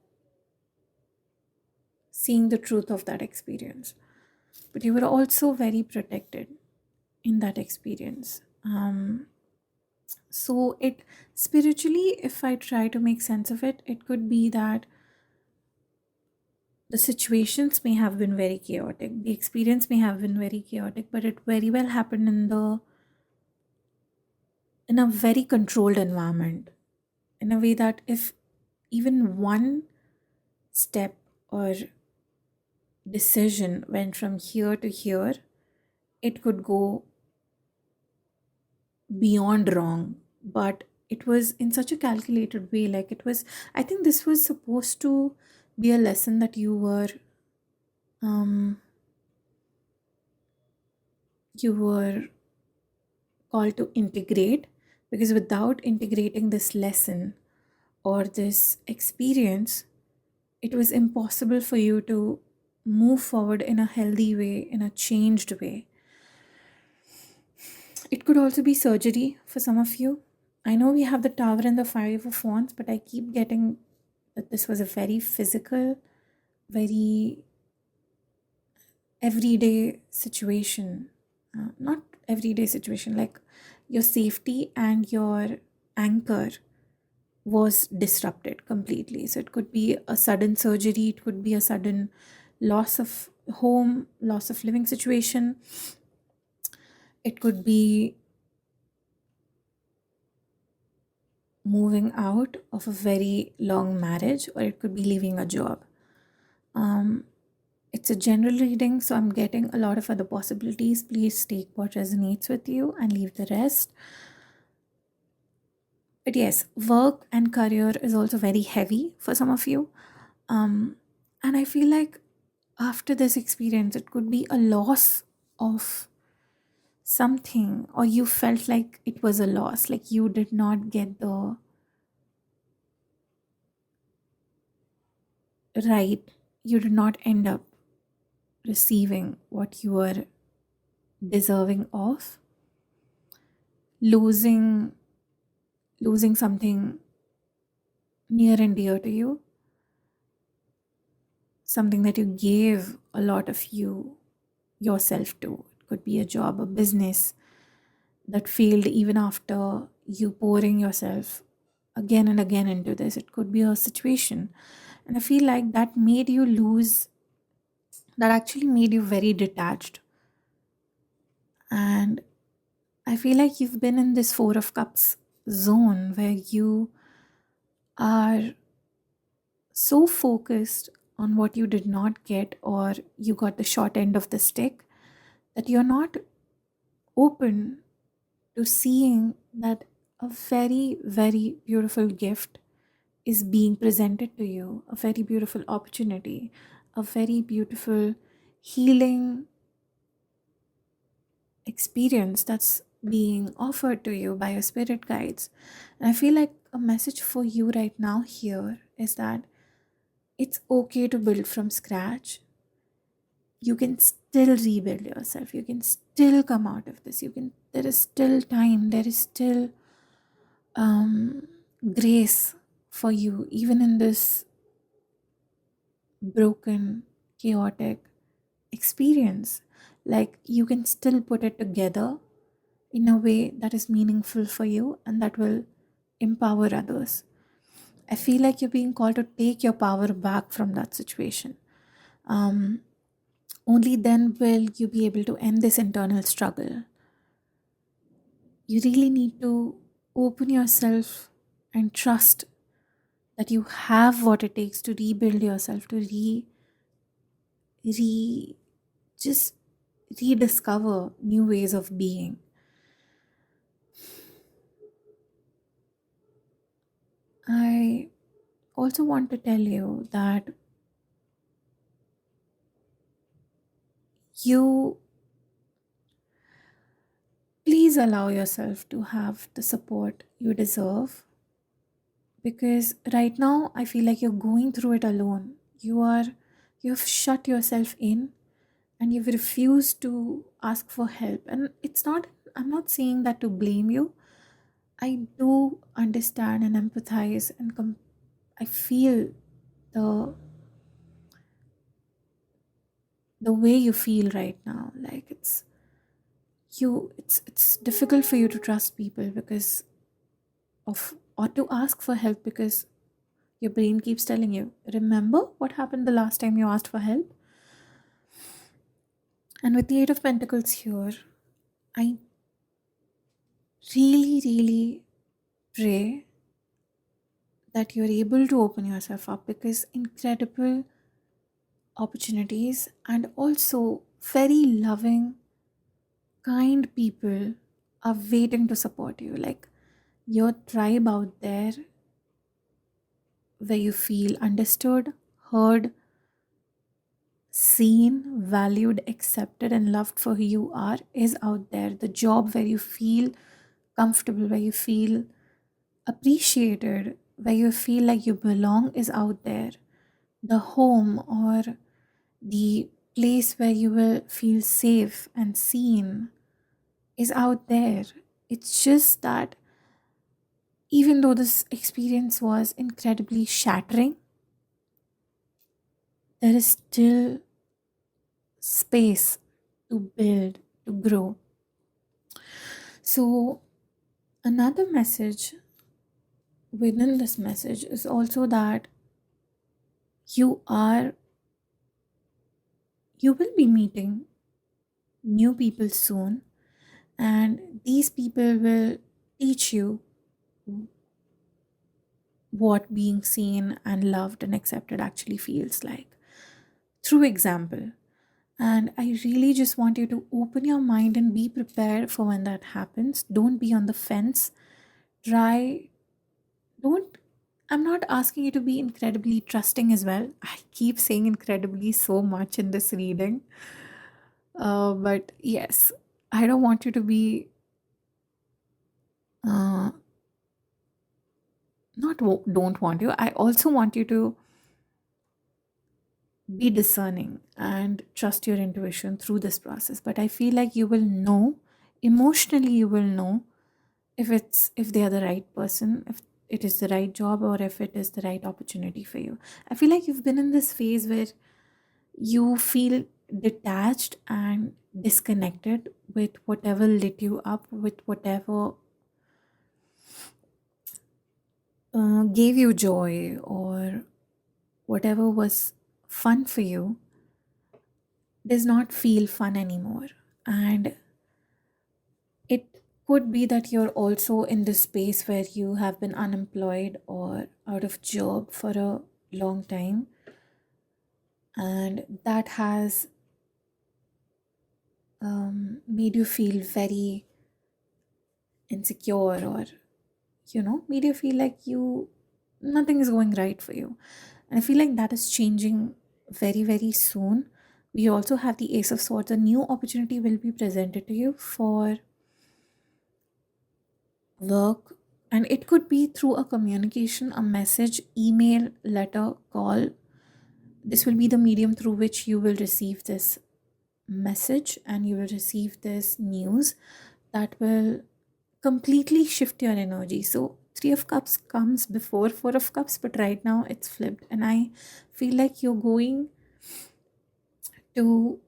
seeing the truth of that experience. But you were also very protected in that experience. So, it spiritually, if I try to make sense of it, it could be that the situations may have been very chaotic, the experience may have been very chaotic, but it very well happened in a very controlled environment, in a way that if even one step or decision went from here to here, it could go beyond wrong. But it was in such a calculated way. Like it was, I think this was supposed to be a lesson that um, you were called to integrate, because without integrating this lesson or this experience, it was impossible for you to move forward in a healthy way, in a changed way. It could also be surgery for some of you. I know we have the Tower and the Five of Wands, but I keep getting that this was a very physical, very everyday situation. Not everyday situation, like your safety and your anchor was disrupted completely. So it could be a sudden surgery, it could be a sudden loss of home, loss of living situation, it could be moving out of a very long marriage, or it could be leaving a job. It's a general reading, so I'm getting a lot of other possibilities. Please take what resonates with you and leave the rest. But yes, work and career is also very heavy for some of you. And I feel like after this experience, it could be a loss of something, or you felt like it was a loss, like you did not get the right, you did not end up receiving what you were deserving of, losing something near and dear to you, something that you gave a lot of yourself to. It could be a job, a business that failed even after you pouring yourself again and again into this. It could be a situation. And I feel like that actually made you very detached. And I feel like you've been in this Four of Cups zone where you are so focused on what you did not get, or you got the short end of the stick, that you're not open to seeing that a very, very beautiful gift is being presented to you, a very beautiful opportunity, a very beautiful healing experience that's being offered to you by your spirit guides. And I feel like a message for you right now here is that it's okay to build from scratch. You can still rebuild yourself. You can still come out of this. There is still time. There is still grace for you, even in this broken, chaotic experience. Like you can still put it together in a way that is meaningful for you and that will empower others. I feel like you're being called to take your power back from that situation. Um, Only then will you be able to end this internal struggle. You really need to open yourself and trust that you have what it takes to rebuild yourself, to re just rediscover new ways of being. I also want to tell you that you please allow yourself to have the support you deserve, because right now I feel like you're going through it alone. You've shut yourself in and you've refused to ask for help. And I'm not saying that to blame you. I do understand and empathize and I feel the the way you feel right now. Like it's difficult for you to trust people because of, or to ask for help because your brain keeps telling you, remember what happened the last time you asked for help? And with the Eight of Pentacles here, I really, really pray that you're able to open yourself up, because incredible opportunities and also very loving, kind people are waiting to support you. Like your tribe out there where you feel understood, heard, seen, valued, accepted, and loved for who you are is out there. The job where you feel comfortable, where you feel appreciated, where you feel like you belong is out there. The home or the place where you will feel safe and seen is out there. It's just that even though this experience was incredibly shattering, there is still space to build, to grow. So, another message within this message is also that you are you will be meeting new people soon, and these people will teach you what being seen and loved and accepted actually feels like through example. And I really just want you to open your mind and be prepared for when that happens. Don't be on the fence. Try, don't, I'm not asking you to be incredibly trusting as well. I keep saying incredibly so much in this reading. But yes, I don't want you to be, uh, don't want you. I also want you to be discerning and trust your intuition through this process. But I feel like you will know, emotionally, you will know if they are the right person, if it is the right job, or if it is the right opportunity for you. I feel like you've been in this phase where you feel detached and disconnected with whatever lit you up, with whatever gave you joy, or whatever was fun for you does not feel fun anymore. And it could be that you're also in this space where you have been unemployed or out of job for a long time, and that has made you feel very insecure, or made you feel like nothing is going right for you. And I feel like that is changing very, very soon, We also have the Ace of Swords. A new opportunity will be presented to you for work, and it could be through a communication, a message, email, letter, call. This will be the medium through which you will receive this message and you will receive this news that will completely shift your energy. So, Three of Cups comes before Four of Cups, but right now it's flipped. And I feel like to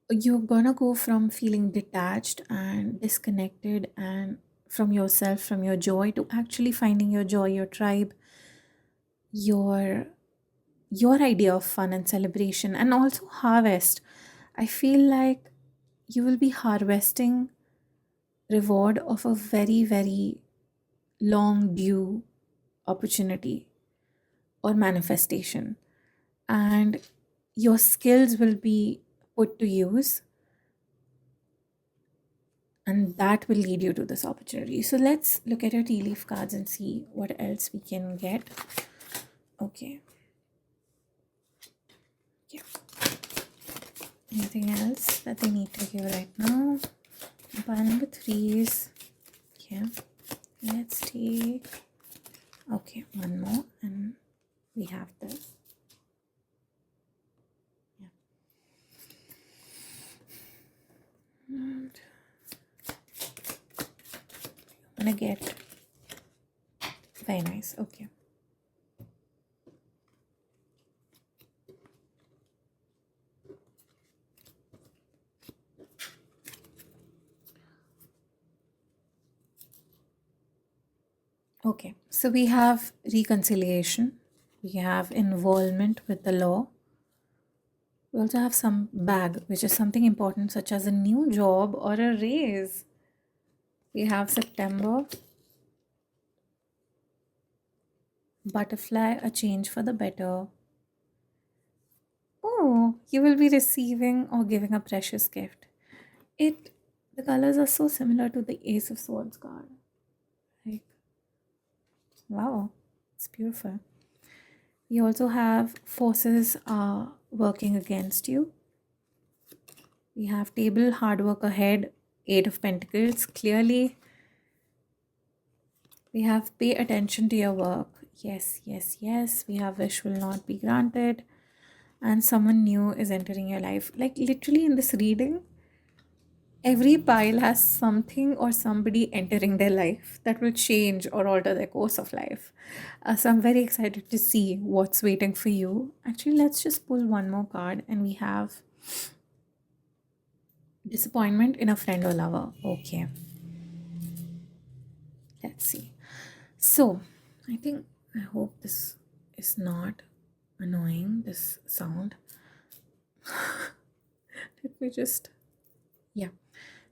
you're gonna go from feeling detached and disconnected and from yourself, from your joy, to actually finding your joy, your tribe, your your idea of fun and celebration, and also harvest. I feel like you will be harvesting reward of a very, very long due opportunity or manifestation, and your skills will be put to use, and that will lead you to this opportunity. So let's look at your tea leaf cards and see what else we can get. Okay. Yeah. Anything else that they need to hear right now? Pile number 3 is, yeah. Let's take, okay, one more, and we have this. Yeah. And I'm gonna get, very nice, okay. Okay, so we have reconciliation, we have involvement with the law. We also have some bag, which is something important, such as a new job or a raise. We have September, butterfly, a change for the better. Oh, you will be receiving or giving a precious gift. The colors are so similar to the Ace of Swords card. Like, wow, it's beautiful. You also have forces are working against you. We have table, hard work ahead, Eight of Pentacles. Clearly, we have pay attention to your work. Yes, yes, yes. We have wish will not be granted. And someone new is entering your life. Like literally in this reading, every pile has something or somebody entering their life that will change or alter their course of life. So I'm very excited to see what's waiting for you. Actually, let's just pull one more card, and we have disappointment in a friend or lover. Okay. Let's see. So, I hope this is not annoying, this sound. Let me just, yeah.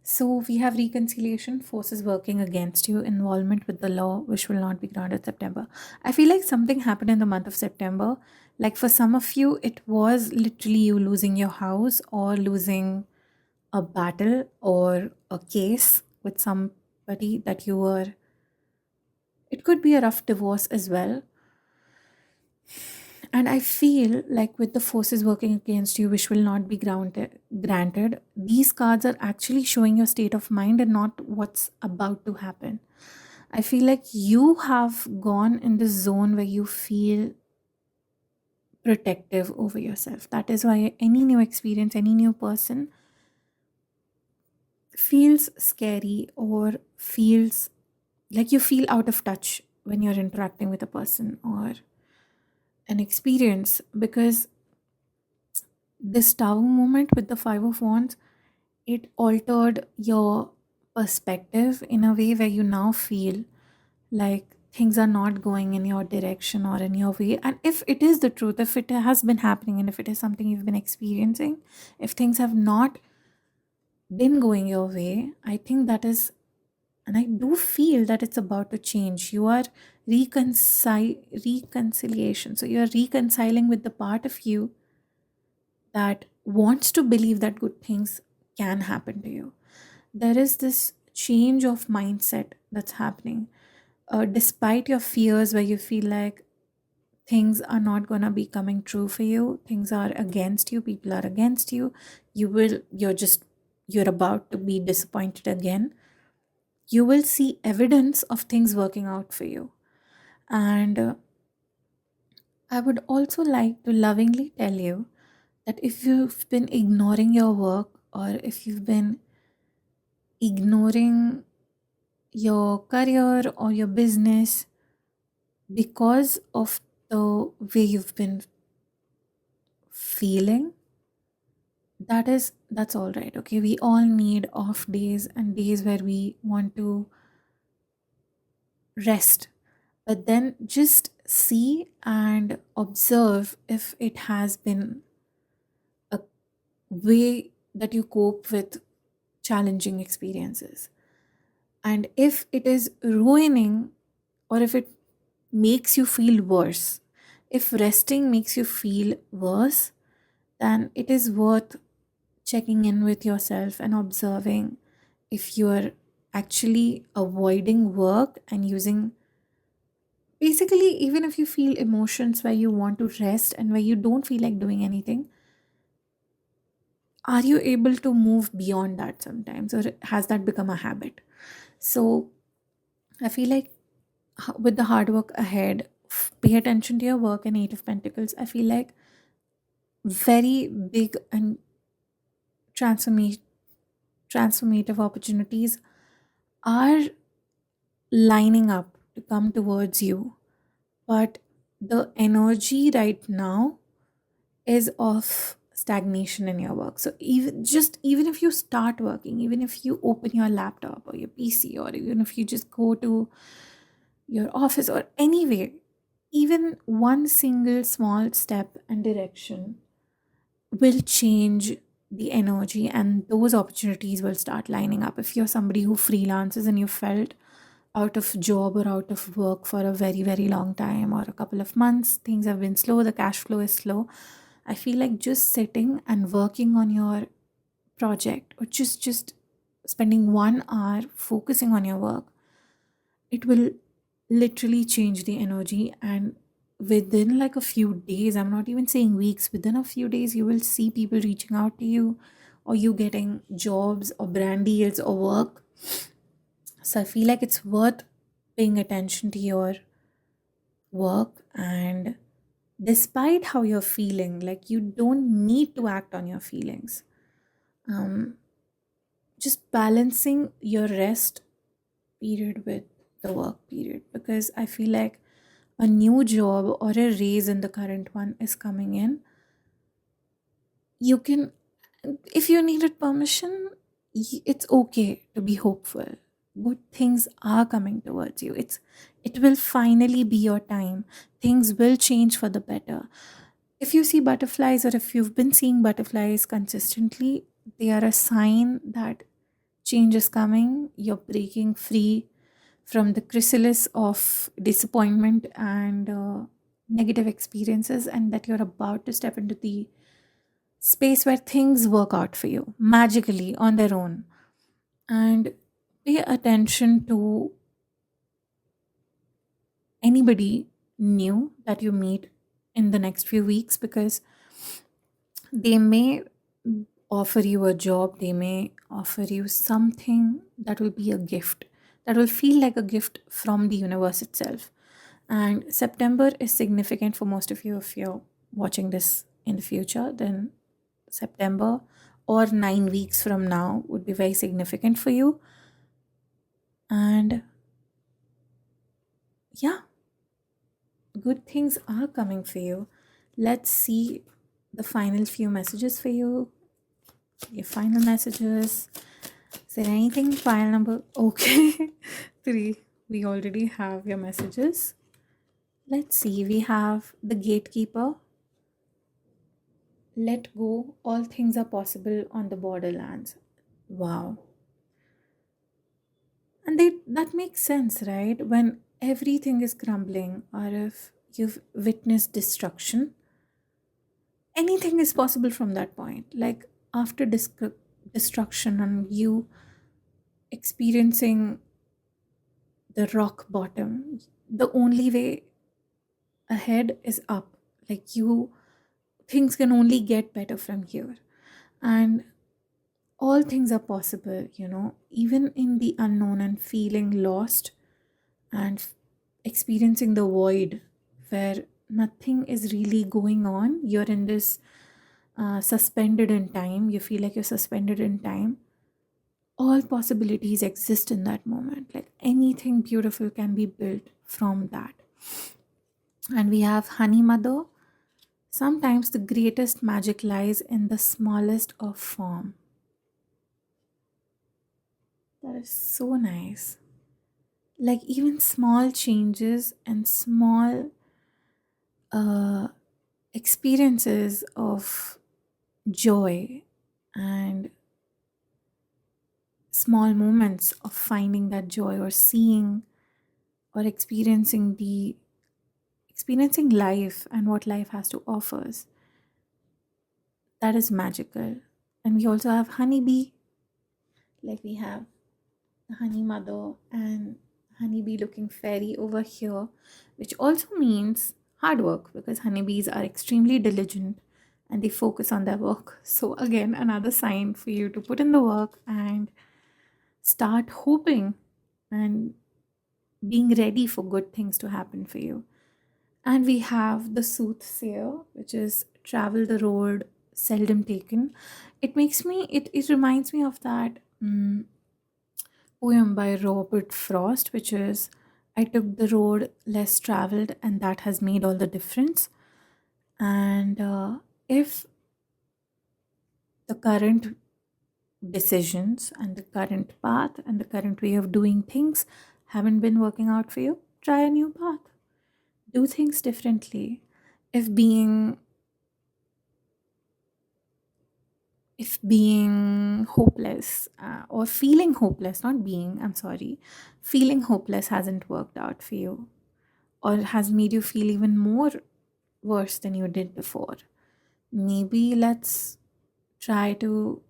So we have reconciliation, forces working against you, involvement with the law, which will not be granted September. I feel like something happened in the month of September. Like for some of you, it was literally you losing your house or losing a battle or a case with somebody that you were. It could be a rough divorce as well. And I feel like with the forces working against you, which will not be granted, these cards are actually showing your state of mind and not what's about to happen. I feel like you have gone in this zone where you feel protective over yourself. That is why any new experience, any new person feels scary or feels like you feel out of touch when you're interacting with a person or an experience, because this tower moment with the Five of Wands, it altered your perspective in a way where you now feel like things are not going in your direction or in your way. And if it is the truth, if it has been happening, and if it is something you've been experiencing, if things have not been going your way, I think that is, and I do feel that it's about to change. You are reconciliation. So you're reconciling with the part of you that wants to believe that good things can happen to you. There is this change of mindset that's happening, despite your fears, where you feel like things are not going to be coming true for you. Things are against you. People are against you. You're about to be disappointed again. You will see evidence of things working out for you. And I would also like to lovingly tell you that if you've been ignoring your work, or if you've been ignoring your career or your business because of the way you've been feeling, that's all right. Okay, we all need off days and days where we want to rest, but then just see and observe if it has been a way that you cope with challenging experiences. And if it is ruining, or if it makes you feel worse, if resting makes you feel worse, then it is worth checking in with yourself and observing if you're actually avoiding work and using, basically, even if you feel emotions where you want to rest and where you don't feel like doing anything, are you able to move beyond that sometimes, or has that become a habit? So I feel like with the hard work ahead, pay attention to your work. And Eight of Pentacles, I feel like very big and transformation transformative opportunities are lining up to come towards you. But the energy right now is of stagnation in your work. So even if you start working, even if you open your laptop or your PC, or even if you just go to your office or anyway, even one single small step and direction will change the energy, and those opportunities will start lining up. If you're somebody who freelances and you felt out of job or out of work for a very, very long time, or a couple of months, things have been slow, the cash flow is slow, I feel like just sitting and working on your project, or just spending 1 hour focusing on your work, it will literally change the energy. And within like a few days, I'm not even saying weeks, within a few days, you will see people reaching out to you, or you getting jobs or brand deals or work. So I feel like it's worth paying attention to your work. And despite how you're feeling, like, you don't need to act on your feelings. um just balancing your rest period with the work period, because I feel like a new job or a raise in the current one is coming in. You can, if you needed permission, it's okay to be hopeful. Good things are coming towards you. It will finally be your time. Things will change for the better. If you see butterflies, or if you've been seeing butterflies consistently, they are a sign that change is coming. You're breaking free from the chrysalis of disappointment and negative experiences, and that you're about to step into the space where things work out for you magically on their own. And pay attention to anybody new that you meet in the next few weeks, because they may offer you a job, they may offer you something that will be a gift, that will feel like a gift from the universe itself. And September is significant for most of you. If you're watching this in the future, then September or 9 weeks from now would be very significant for you. And yeah, good things are coming for you. Let's see the final few messages for you. Your final messages. Is there anything? File number? Okay. 3. We already have your messages. Let's see. We have the gatekeeper. Let go. All things are possible on the borderlands. Wow. And that makes sense, right? When everything is crumbling, or if you've witnessed destruction, anything is possible from that point. Like, after destruction and you experiencing the rock bottom, the only way ahead is up. Like you, things can only get better from here. And all things are possible, even in the unknown and feeling lost and experiencing the void where nothing is really going on. You're in this suspended in time. You feel like you're suspended in time. All possibilities exist in that moment. Like anything beautiful can be built from that. And we have Honey Mother. Sometimes the greatest magic lies in the smallest of form. That is so nice. Like even small changes and small uh, experiences of joy and small moments of finding that joy or seeing or experiencing life and what life has to offers, that is magical. And we also have honeybee. Like we have the honey mother and honeybee looking fairy over here, which also means hard work because honeybees are extremely diligent and they focus on their work. So again, another sign for you to put in the work and start hoping and being ready for good things to happen for you. And we have the soothsayer, which is travel the road seldom taken. It reminds me of that poem by Robert Frost, which is I took the road less traveled, and that has made all the difference. And if the current decisions and the current path and the current way of doing things haven't been working out for you, try a new path. Do things differently. If being if being hopeless or feeling hopeless, not being, I'm sorry, feeling hopeless hasn't worked out for you or has made you feel even more worse than you did before, maybe let's try to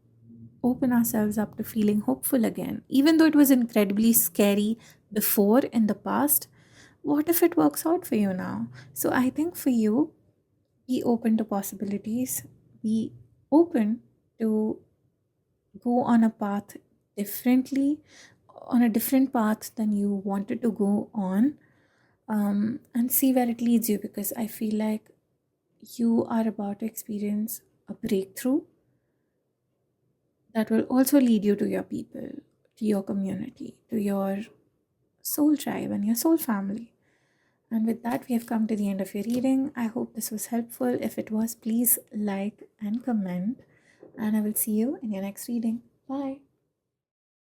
open ourselves up to feeling hopeful again. Even though it was incredibly scary before in the past, what if it works out for you now? So I think for you, be open to possibilities, be open to go on a path differently, on a different path than you wanted to go on, and see where it leads you, because I feel like you are about to experience a breakthrough that will also lead you to your people, to your community, to your soul tribe and your soul family. And with that, we have come to the end of your reading. I hope this was helpful. If it was, please like and comment, and I will see you in your next reading. Bye.